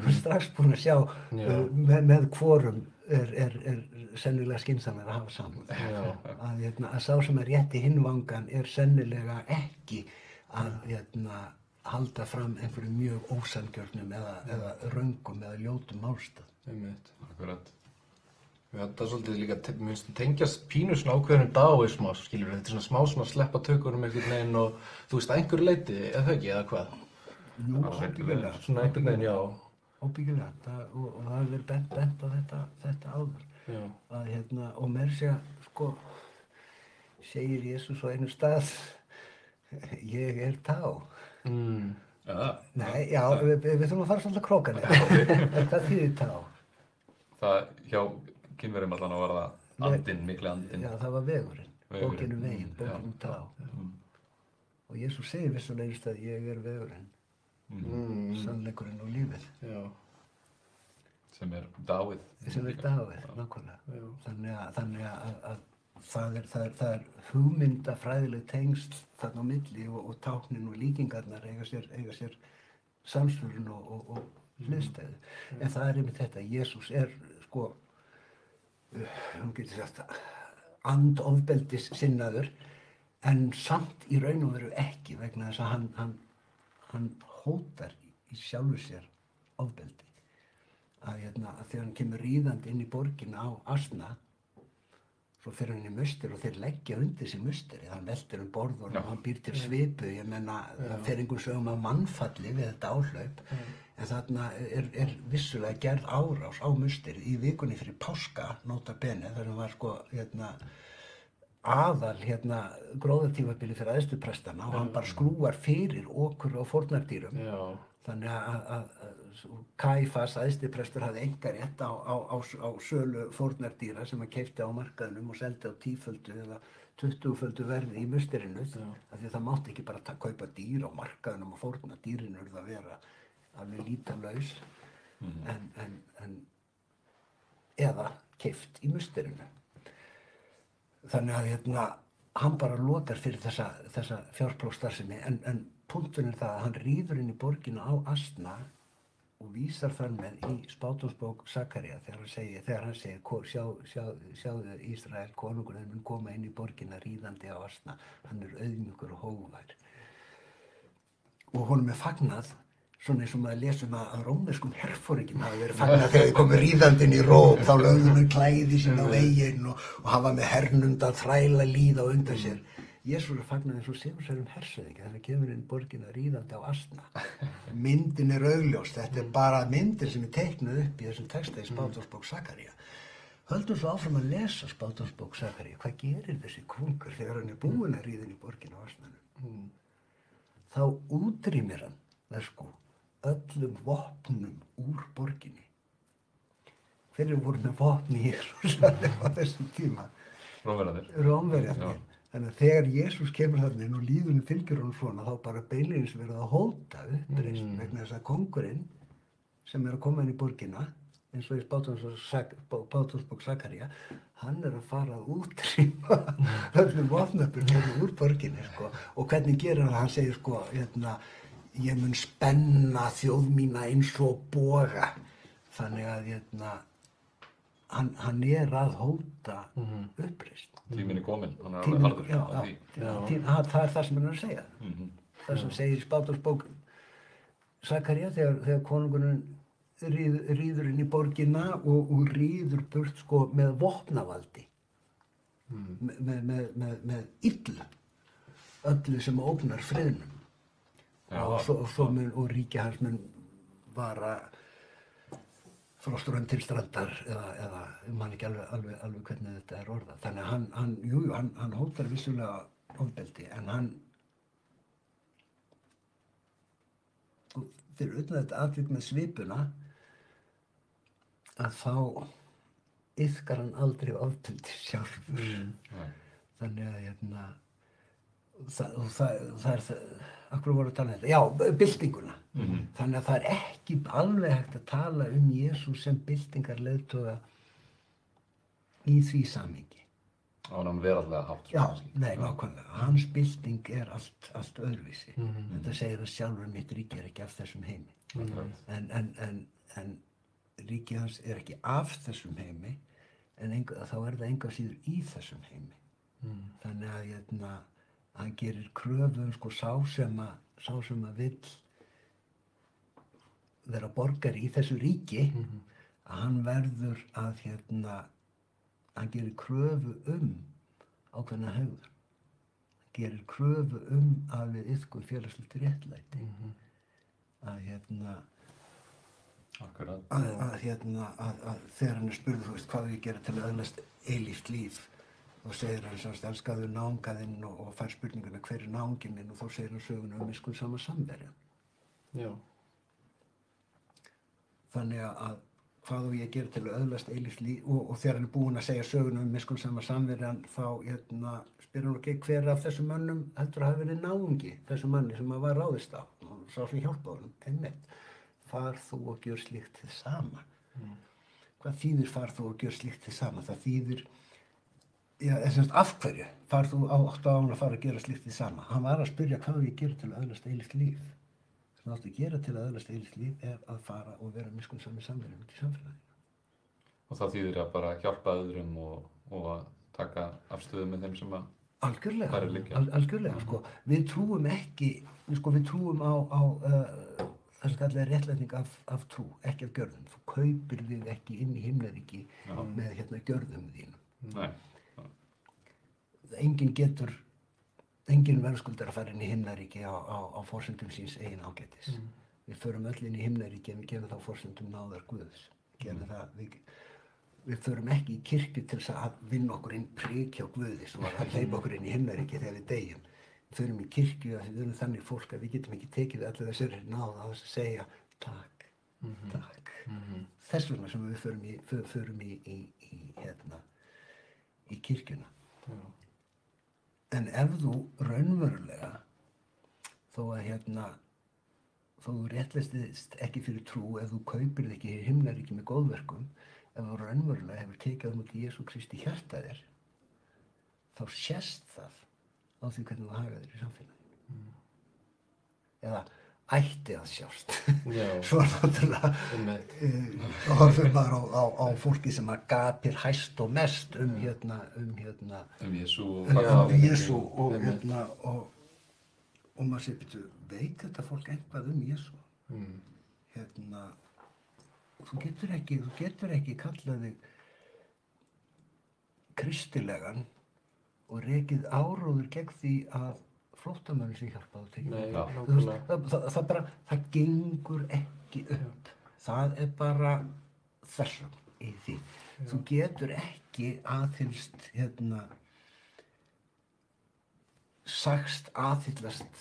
Þú strax búin að sjá með hvorum er sennilega skynsamlega að hafa saman. Að sá sem er rétt í hinn vangan er sennilega ekki að halda fram einhverju mjög ósanngjörnum eða röngum eða ljótum málstað. Akkurat. Þetta er svolítið líka, minnst tengjast pínu svona ákveðnum daóisma, skilur þetta er svona smá svona sleppa tökunum einhvern veginn og þú veist að einhverju leyti, eða ekki, eða hvað? Jú, óbyggilega. Svona einhvern veginn, já. Óbyggilega, og það hefur verið bent á þetta áður. Já. Og meira segja, sko, segir Jesús á einum stað, ég er tá. Nei, já, við þurfum að fara svolítið að króka nefn. Hvað þýðir tá? Það hjá kynverjum allan að var það andinn, mikli andinn. Já, það var vegurinn, bókinu veginn, bókinu tá. Og Jesús segir vissulega að ég er vegurinn, sannleikurinn og lífið. Já. Sem er dáið. Sem er dáið, nákvæmlega. Þannig að það er hugmyndafræðileg tengsl þarna á milli og táknin og líkingarnar eiga sér samsvörun og hliðstæðu. En það er einmitt þetta, Jesús er sko, getur sagt, andofbeldis sinnaður, en samt í raun og veru ekki vegna þess að hann hótar í sjálfu sér ofbeldi. Að þegar hann kemur ríðandi inn í borgina á asna, svo fer hann í mustur og þeir leggja undir sig musteri. Hann veltir borð og hann býr til svipu. Ég meina, það fer einhver sögum af mannfalli við þetta áhlaup. En þarna er vissulega gerð árás á musterið í vikunni fyrir páska, nota bene, þar sem var sko, aðal gróðatímabili fyrir æðstuprestana og hann bara skrúar fyrir okur og fórnardýrum. Þannig að Kaífas, æðstiprestur, hafði einkarétt á sölu fórnardýra sem hann keypti á markaðnum og seldi á 10-földu eða 20-földu verði í musterinu. Af því að það mátti ekki bara kaupa dýr á markaðnum og fórna. Dýrin urðu að vera alveg lítalaus eða keypt í musterinu. Þannig að hann bara lokar fyrir þessa fjárplógsstarfsemi en punkturinn er það að hann ríður inn í borgina á asna og vísar þar með í spátumsbók Sakaría þegar hann segir sjáðu Ísrael, konungurinn mun koma inn í borgina ríðandi á asna, hann er auðmjúkur og hógvær. Og honum er fagnað, svona eins og maður lesum að rómverskum herforingjum hafa verið fagnað þegar þeir komu ríðandi inn í Róm, þá lögðu þau klæði sín á veginn og hafa með hernunda þræla líða á undan sér. Jesús er fagnað eins og sigursærum hersöðingi þegar hann kemur inn í borgina ríðandi á asna. Myndin er augljós, þetta er bara myndir sem er teiknuð upp í þessum texta í spátumsbók Sakaría. Höldum svo áfram að lesa spátumsbók Sakaría. Hvað gerir þessi konungur þegar hann er búinn að ríða inn í borgina á asnanum? Þá útrýmir hann öllum vopnum úr borginni. Hverjir voru með vopn í Jerúsalem á þessum tíma? Rómverjarnir. Þannig að þegar Jesús kemur þarna inn og líðurinn fylgir honum svona, þá bara beinlínis verið að hóta uppreisn vegna þess að kóngurinn sem er að koma inn í borgina, eins og í spátumsbók Sakaría, hann er að fara að útrýma öllum vopnaburðum úr borginni, sko. Og hvernig gerir hann? Hann segir, ég mun spenna þjóð mína eins og boga. Þannig að hann er að hóta uppreisn. Tíminn er kominn, hann er alveg harður á því. Það er það sem hann er að segja. Það sem segir í spátumsbók Sakaría þegar konungurinn ríður inn í borgina og ríður burt sko með vopnavaldi. Með illu. Öllu sem ógnar friðnum. Og ríki hans mun vara frá strönd til strandar eða man ekki alveg hvernig þetta er orðað. Þannig að hann hótar vissulega ofbeldi en hann fyrir utan þetta atvik með svipuna að þá iðkar hann aldrei ofbeldi sjálfur. Nei. Þannig að það er það, af hverju voru að tala um þetta? Já, byltinguna. Þannig að það er ekki alveg hægt að tala um Jesú sem byltingarleiðtoga í því samhengi. Á hann veraldlega hátt. Já, nei, nákvæmlega. Hans bylting er allt öðruvísi. Þetta segir að sjálfur mitt ríki er ekki af þessum heimi. En ríkið hans er ekki af þessum heimi, en þá er það engu að síður í þessum heimi. Þannig að hann gerir kröfu sko sá sem að vill vera borgari í þessu ríki, að hann verður að hann gerir kröfu ákveðna hegðun. Hann gerir kröfu að við iðkum félagslegt réttlæti. Akkurat. Að þegar hann er spurður, þú veist, hvað ég gera til að öðlast eilíft líf, og segir hann semst elskaðu náunga þinn og fær spurninguna hver er náunginn minn, og þá segir hann söguna miskunnsama samverja. Já. Þannig að hvað ég gera til að öðlast eilíft líf, og þegar hann er búinn að segja söguna miskunnsama samverjan, þá spyr hann ekki hver af þessum mönnum heldur að hafa verið náungi, þessum manni sem var ráðist á, og sá sem hjálpaði honum, einmitt. Far þú og gjör slíkt hið sama. Hvað þýðir far þú og gjör slíkt hið sama? Það þýðir, af hverju? Far þú áttu á hann að fara að gera slíkt hið sama. Hann var að spyrja hvað ég gera til að öðlast eilíft líf. Það hann átti að gera til að öðlast eilíft líf er að fara og vera miskunnsami samverjum í samfélaginu. Og það þýðir að bara hjálpa öðrum og að taka afstöðu með þeim sem að þar er liggja. Algjörlega, sko. Við trúum ekki, við trúum á það sem kallar réttlæting af trú, ekki af gjörðum. Þú kaupir þig ekki inn í himnaríki með gjörðum þínum. Nei. Enginn verðskuldar að fara inn í himnaríki á forsendum síns eigin ágætis. Við förum öll inn í himnaríki en við gerum það á forsendum náðar Guðs. Við förum ekki í kirkju til að vinna okkur inn prik hjá Guði svo að hleypa okkur inn í himnaríki þegar við deyjum. Við förum í kirkju að við erum þannig fólk að við getum ekki tekið allir þessari náð á þess að segja takk, takk. Þess vegna sem við förum í kirkjuna. En ef þú raunverulega, þó þú réttlæstist ekki fyrir trú, ef þú kaupir þig ekki í himnaríki með góðverkum, ef þú raunverulega hefur tekið á móti Jesú Kristi í hjarta þér, þá sést það á því hvernig þú hagar þér í samfélaginu. Eða ætti að sjást. Svo náttúrulega horfir maður á fólki sem að gapir hæst og mest um Jesú og maður segir, betur, veit þetta fólk eitthvað um Jesú? Þú getur ekki kallað þig kristilegan og rekið áróður gegn því að flóttamönnum sem hjálpaðu tekið. Það gengur ekki upp. Það er bara þessum í því. Þú getur ekki aðhyllst sagst aðhyllast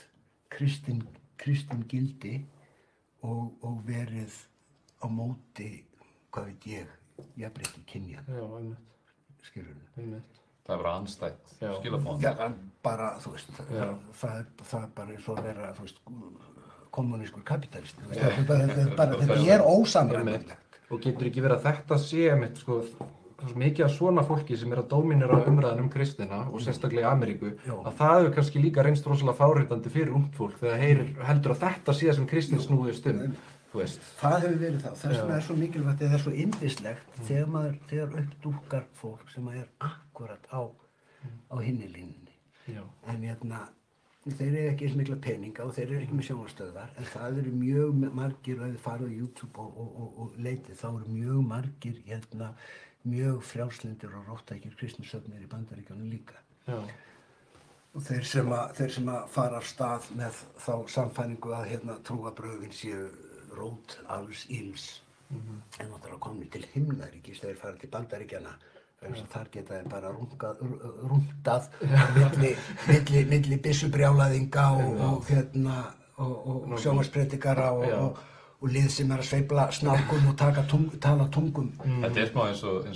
kristin gildi og verið á móti, hvað veit ég, jafnrétti kynja. Já, einmitt. Skilurðu? Einmitt. Það er bara andstætt skilafón. Já, bara, þú veist, það er bara eins og að vera, þú veist, kommunískur kapitalisti. Þetta er ósamræmilegt. Og getur ekki verið að þetta sé einmitt, sko, mikið af svona fólki sem er að dóminera umræðan kristina og sérstaklega í Ameríku, að það hefur kannski líka reynst rosalega fárítandi fyrir ungt fólk þegar heldur að þetta sé sem kristin snúðist Það hefur verið það. Þess vegna er svo mikilvægt eða svo yndislegt þegar uppdúkkar fólk sem er akkurat á hinni línunni. En þeir eru ekki eins mikla peninga og þeir eru ekki með sjónvarpsstöðvar, en það eru mjög margir, og ef þið farið á YouTube og leitið, þá eru mjög margir mjög frjálslyndir og róttækir kristnisöfnir í Bandaríkjunum líka. Og þeir sem að fara af stað með þá sannfæringu að trúarbrögðin séu rót alls ills, en náttúrulega komnir til himnaríkis þegar þeir fara til Bandaríkjanna, þar geta þeir bara rúndað milli byssubrjálæðinga og sjónvarpspredikara og og lið sem að sveifla snákum og tala tungum. Þetta smá eins og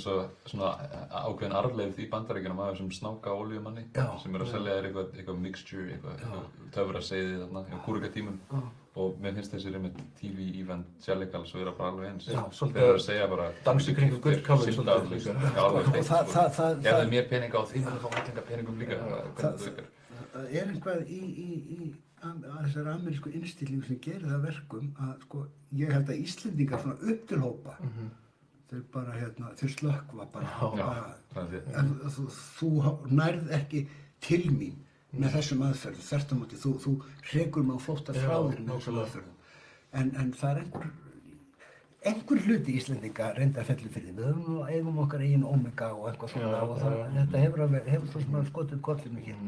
svona ákveðin arfleifð í Bandaríkjunum af þessum snáka olíumanni sem að selja þér eitthvað mixture, eitthvað töfraseiði þarna, kúrikatímum og mér finnst þessi TV evangelicals vera bara alveg eins. Þeir eru að segja bara dansi kringum gullkálfinn svolítið. Gefðu mér peninga og því maður fá hellinga peningum líka. Það eitthvað í þessari amerísku innstillingu sem gerir það verkum að sko, ég held að Íslendingar svona upp til hópa þeir bara þeir slökkva bara þú nærð ekki til mín með þessum aðferðum, þvert á móti þú hrekur mig á flótta frá þér með þessum aðferðum en það einhver hluti Íslendinga reyndar fellur fyrir því. Við eigum okkar eigin Omega og eitthvað svona og þetta hefur svo sem að skotið kollinu hér.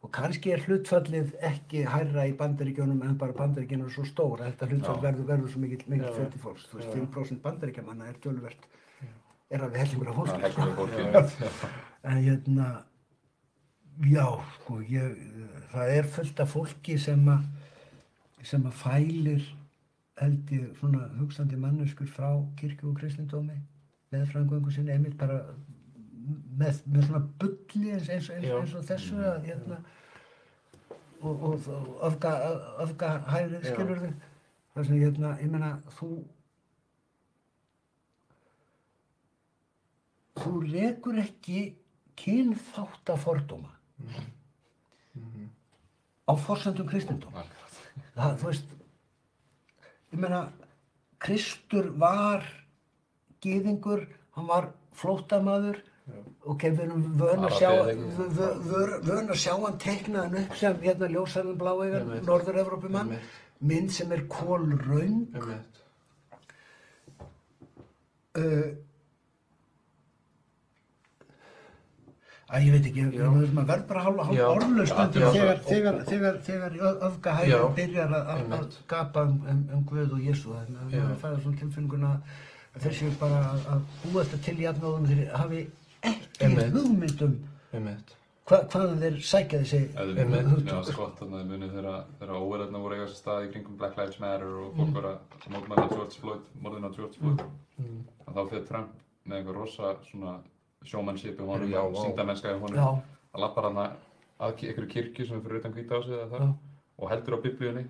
Og kannski hlutfallið ekki hærra í Bandaríkjunum en bara Bandaríkin eru svo stór að þetta hlutfall verður svo mikill fjöldi fólks. Þú veist, 5% Bandaríkjamanna töluvert, alveg hellingur af fólki. En já, sko, það fullt af fólki sem að fælir, held ég, svona hugsandi manneskjur frá kirkju og kristindómi með framgöngu sinni, einmitt bara með svona bulli eins og þessu að og öfgahærið skilurðu þar sem ég meina þú rekur ekki kynþáttafordóma á forsendum kristindóma. Þú veist, ég meina Kristur var gyðingur, hann var flóttamaður. Við erum vön að sjá hann teiknaðan upp sem ljósarðan bláeygan Norður-Evrópumann, mynd sem kolröng. Ég veit ekki, maður verður bara hálf orðlaus þegar öfgahægðin byrjar að gapa Guð og Jesú. Maður fær svona tilfinninguna að þeir séu bara að búa þetta til jafnóðum þeir hafi ekki hugmyndum hvaðan þeir sækja þessi hugtök. Já, skott þarna í muni þegar óeirðirnar voru eiga sér stað í kringum Black Lives Matter og fólk var að mótmæla morðinu á George Floyd. Þá fer Trump með einhver rosa svona sjómannship í honum, sýndarmennska í honum, að labbar hana að einhverju kirkju sem er fyrir utan Hvítahúsið eða það og heldur á biblíunni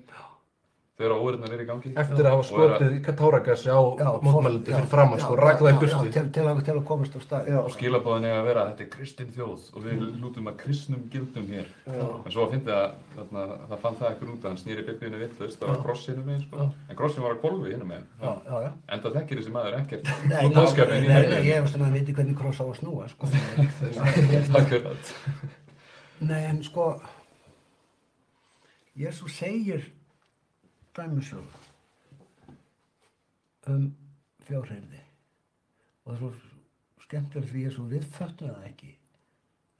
þegar óeirðirnar í gangi. Eftir að hafa skotið táragassi á mótmælendur fyrir framan, sko, raka það í burtu. Til að komast á stað. Og skilaboðin eiga að vera að þetta kristin þjóð og við lútum að kristnum gildum hér. En svo að fyndi að það fann það ekkur út að hann snýri biblíunni vitlaust, það var kross hinum megin, sko. En krossin var að hvolfi hinum megin. Enda þekkir þessi maður ekkert. Nei, ég veist að maður viti hvernig kross á að snúa, sko. Akkurat. Nei, en sko, Jesús segir dæmisögu fjárhirði og það er svo skemmtilegt því Jesú við föttum það ekki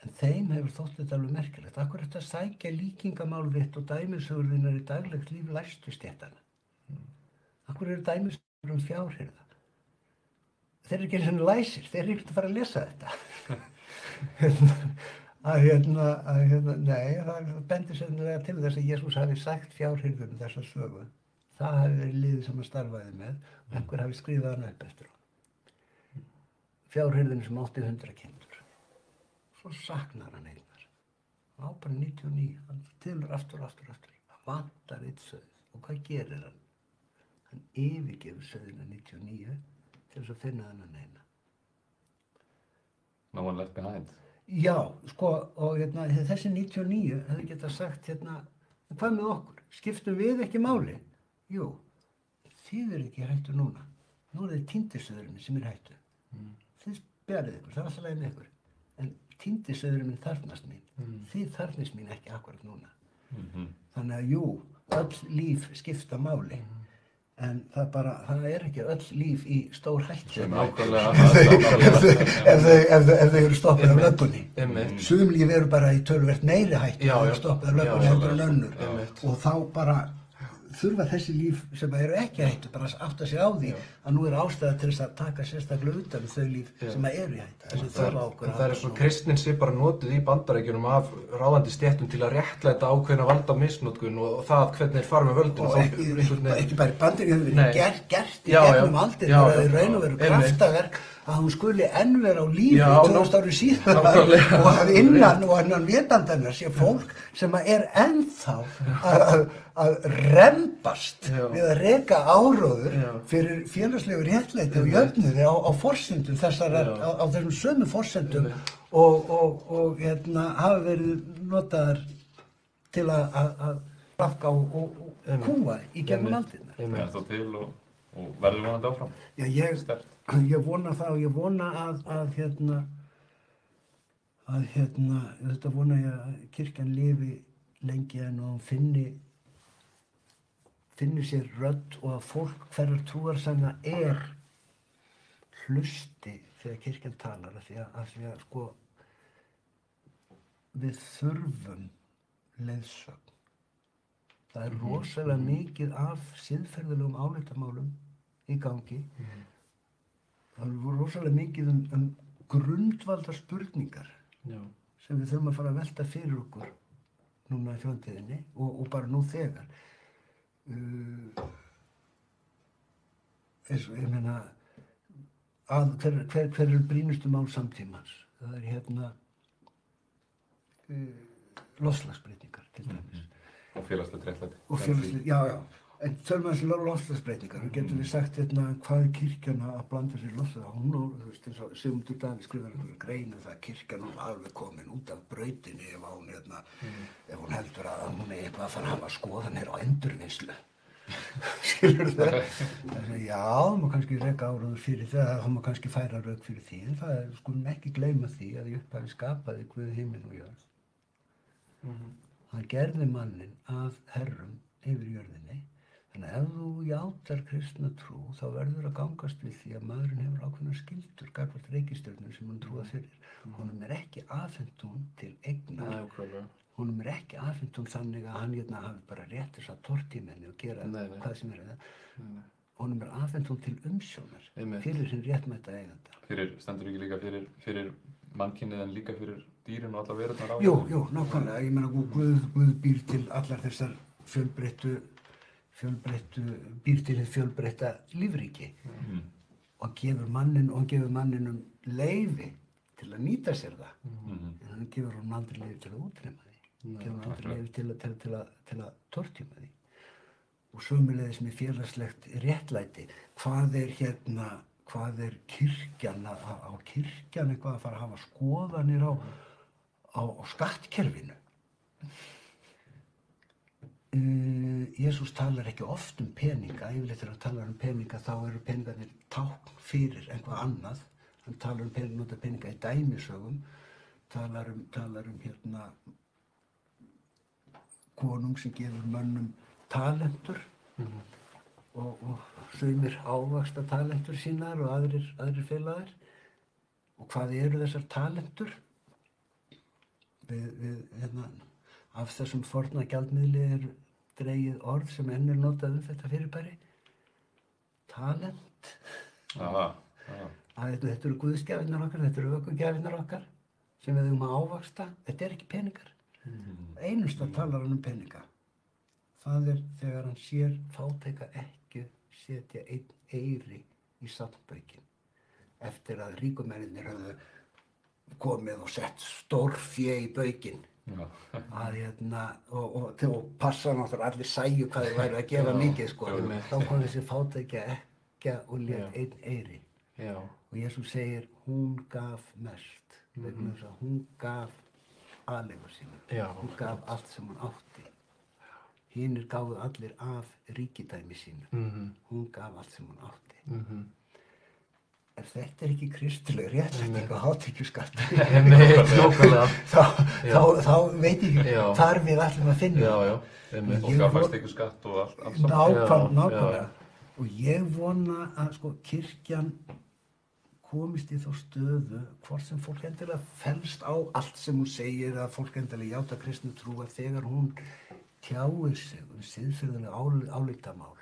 en þeim hefur þótt þetta alveg merkilegt. Akkur er þetta að sækja líkingamál þitt og dæmisögur þínar í daglegt líf læstu stéttana? Akkur eru dæmisögur fjárhirða? Þeir eru ekki eins og læsir, þeir eru ekkert að fara að lesa þetta. Nei, það bendir sennilega til þess að Jesús hafi sagt fjárhirðum þessa sögu. Það hafi verið liðið sem hann starfaði með og einhver hafi skrifað hann upp eftir á. Fjárhirðin sem átti 100 kindur. Svo saknar hann einnar. Hann á bara 99, hann tilur aftur. Hann vantar eitt sauð. Og hvað gerir hann? Hann yfirgefur sauðina 99 til þess að finna þennan eina. No one left behind. Já, sko, og þessi 99 hefði getað sagt hvað með okkur? Skiptum við ekki máli? Jú, þið eru ekki hættu núna. Nú er þið týndisauðurinn sem er hættu. Þið bjarið ykkur, það er alltaf leið með ykkur. En týndisauðurinn minn þarfnast mín. Þið þarfnist mín ekki akkurat núna. Þannig að jú, öll líf skipta máli. En það er ekki öll líf í stór hættu. Ef þau eru stoppuð af löggunni. Sum líf eru bara í töluvert meiri hættu ef þau eru stoppuð af löggunni heldur en önnur. Og þá bara þurfa þessi líf sem eru ekki í hættu bara að átta sig á því að nú er ástæða til þess að taka sérstaklega utan um þau líf sem eru í hættu. Þessi þarf okkur það er svo kristnin sé bara notuð í Bandaríkjunum af ráðandi stéttum til að réttlæta ákveðna valdamisnotkun og það hvernig þeir fara með völdin. Og ekki bara í Bandaríkjunum, það hefur verið gert í gegnum aldir, það er í raun og veru kraftaverk að hún skuli enn vera á lífi 2000 ári síðan og að innan vitandennar sé fólk sem er ennþá að rembast við að reka áróður fyrir félagslegu réttlæti og jöfnuði á forsendum á þessum sömu forsendum og hafa verið notaðar til að rafka og kúa í gegnum aldina. Það er þá til og verður vonandi áfram. Já, ég vona það og ég vona að þetta vona ég að kirkjan lifi lengi en og finni sér rödd og að fólk hverjar trúarsanna hlusti þegar kirkjan talar af því að sko við þurfum leiðsögn. Það er rosalega mikið af siðferðilegum álitamálum í gangi. Það er rosalega mikið um grundvaldar spurningar sem við þurfum að fara að velta fyrir okkur núna í framtíðinni og bara nú þegar. Ég meina, hver eru brýnustu mál samtímans? Það er loftslagsbreytingar til dæmis. Og félagslegt réttlæti. Og félagslegt, já. En tölum við þessi loftslagsbreytingar, getum við sagt hvað er kirkjan að blanda sér loftslag? Hún eins og Sigmundur Davíð skrifar einhverja grein það að kirkjan alveg komin út af brautinni ef hún heldur að hún eitthvað að fara að hafa skoðanir á endurvinnslu. Skilur það? Já, það má kannski reka áróður fyrir það, það má kannski færa rök fyrir því, en það skulum ekki gleyma því að í upphafi skapaði Guð himinn og jörð. Hann gerði manninn að herrum yfir jörðinni. Þannig að ef þú játar kristna trú þá verður að gangast við því að maðurinn hefur ákveðnar skyldur gagnvart reikistjörnunni sem hann trúað fyrir. Honum er ekki afhent hún til eignar. Honum er ekki afhent hún þannig að hann hafi bara rétt þess að tortímenni og gera hvað sem er það. Honum er afhent hún til umsjónar fyrir hinn réttmæta eiganda. Stendur ekki líka fyrir mannkynið en líka fyrir dýrin og allar verurnar á? Jú, nákvæmlega. Ég meina Guð býr til allar þessar býr til hið fjölbreytta lífríki og gefur manninum leyfi til að nýta sér það en hann gefur honum aldrei leyfi til að útrýma því gefur honum aldrei leyfi til að tortíma því og sömuleiðis með félagslegt réttlæti hvað er kirkjan á kirkjan eitthvað að fara að hafa skoðanir á skattkerfinu. Jesús talar ekki oft um peninga, yfirleitt þegar hann talar um peninga þá eru peningarnir tákn fyrir eitthvað annað. Hann talar um nota peninga í dæmisögum, talar um konung sem gefur mönnum talentur og sumir ávaxta talentur sínar og aðrir félagar. Og hvað eru þessar talentur? Af þessum forna gjaldmiðli er dregið orð sem enn er notað þetta fyrirbæri. Talent. Þetta eru guðsgjafirnar okkar, þetta eru ökugjafirnar okkar sem við eigum að ávaxta. Þetta er ekki peningar. Einasta talar hann um peninga. Það er þegar hann sér fátæka ekkju setja einn eyri í safnbaukinn eftir að ríkumennirnir höfðu komið og sett stórfé í baukinn. Og passa náttúrulega allir sæju hvað þeir væru að gefa mikið sko. Þá kom þessi fátækja ekkja og lét einn eyri. Og Jesús segir hún gaf mest vegna þess að hún gaf aleigur sína. Hún gaf allt sem hún átti. Hinir gáfu allir af ríkidæmi sínu. Hún gaf allt sem hún átti. Ef þetta er ekki kristileg réttlæting og hátekjuskatt, þá veit ég ekki hvar við ætlum að finna. Og fjármagnstekjuskatt og allt saman. Nákvæmlega. Og ég vona að kirkjan komist í þá stöðu, hvort sem fólk endilega fellst á allt sem hún segir, að fólk endilega játa kristna trú, að þegar hún tjáir sig siðferðileg álitamál,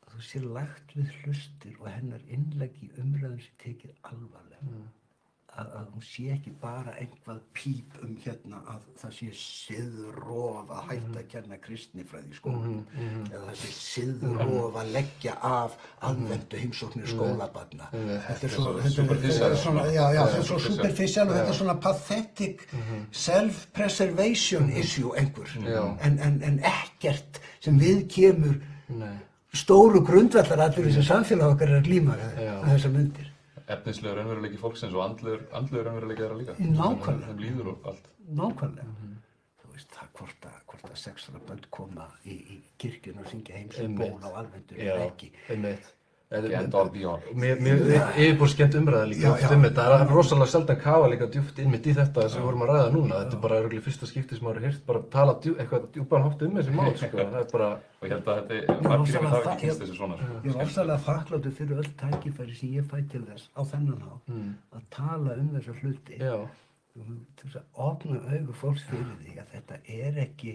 að þú sé lagt við hlustir og hennar innlegg í umræðum sé tekið alvarlega. Að hún sé ekki bara einhvað píp að það sé siðrof að hætta að kenna kristnifræði í skólanum eða það sé siðrof að leggja af aðvendu heimsóknir skólabarna. Þetta er svo superficial og þetta er svona pathetic self-preservation issue en ekkert sem við kemur stóru grundvallaratriði sem samfélag okkar er að glíma að þessar mundir. Efnislegur raunveruleiki fólksins og andlegur raunveruleiki þeirra líka. Nákvæmlega. Þeim líður og allt. Nákvæmlega. Þú veist það hvort að 6 ára börn koma í kirkjuna og syngja heimsból á aðvendur eða ekki. End all be all. Mér yfirbúrskend umræða líka oft þetta. Það er rosalega sjaldan kafa líka djúpt einmitt í þetta sem við vorum að ræða núna. Þetta er bara örugglega fyrsta skipti sem maður heyrt bara tala eitthvað djúpan hátt þessi mál, sko. Það er bara... Og ég held að þetta margir hafa ekki kynst þessu svona. Ég er ofsalega þakklátur fyrir öll tækifæri sem ég fæ til þess á þennan hátt að tala þessa hluti. Til þess að opna augu fólks fyrir því að þetta er ekki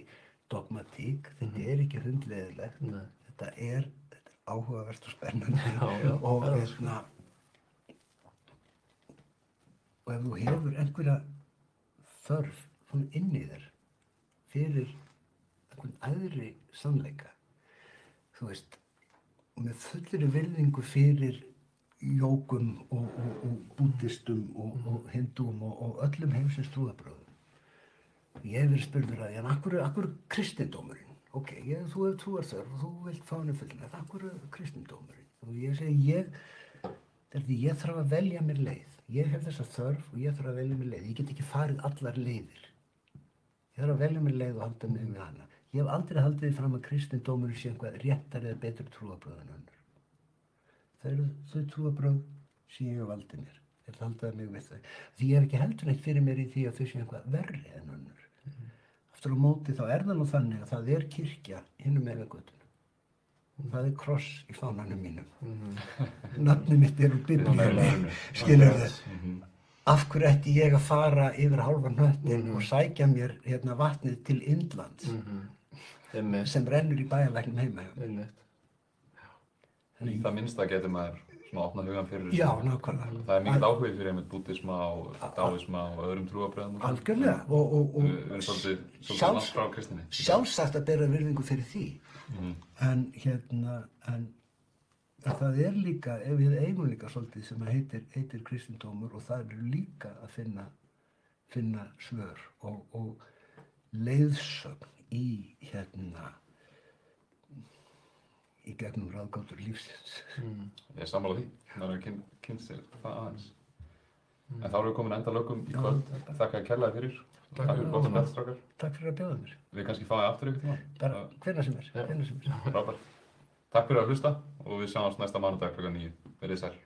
dogmatík, þetta er ekki hundleiðilegt, þetta er áhugavert og spennandi og ef þú hefur einhverja þörf inn í þér fyrir einhvern æðri sannleika, þú veist, og með fullri virðingu fyrir jógum og búddistum og hindúum og öllum heimsins trúarbrögðum. Ég hef verið spurður að af hverju kristindómurinn? Ok, þú hefur trúarþörf og þú vilt fá henni fullnægt. Af hverju kristindómurinn? Og ég segi, ég þarf að velja mér leið. Ég hef þessa þörf og ég þarf að velja mér leið. Ég get ekki farið allar leiðir. Ég þarf að velja mér leið og halda mig við hana. Ég hef aldrei haldið því fram að kristindómurinn sé eitthvað réttari eða betri trúarbrögð en önnur. Það eru þau trúarbrögð sem ég hef valdið mér. Ég haldaði mig við þau. Því ég hef ekki heldur neitt fyrir mér í því að þau sé eitthvað verri en önnur. Aftur á móti þá er það nú þannig að það er kirkja hinum megin götunum. Það er kross í fánanum mínum. Nafnið mitt er úr Biblíunni, skilurðu. Af hverju ætti ég að fara yfir hálfan hnöttinn og sækja mér vatnið til Indlands sem rennur í bæjarlæknum heima. Í það minnsta getur maður svona opnað hugann fyrir þessu. Já, nákvæmlega. Það er mikill áhugi fyrir einmitt búddisma og dáisma og öðrum trúarbrögðum. Algjörlega. Og við erum svolítið langt frá kristinni. Sjálfsagt að bera virðingu fyrir því. En það er líka, við eigum líka svolítið sem heitir kristindómur og það er líka að finna svör og leiðsögn í gegnum ráðgátur lífsins. Ég er sammála því. Maður hefur kynnt sér það aðeins. En þá erum við komin enda lokum í kvöld. Þakka þér kærlega fyrir. Takk fyrir gott og strákar. Takk fyrir að bjóða mér. Við kannski fáum aftur ykkur tíma. Bara hvenær sem er. Frábært. Takk fyrir að hlusta og við sjáumst næsta mánudag klukkan 9. Verið sæl.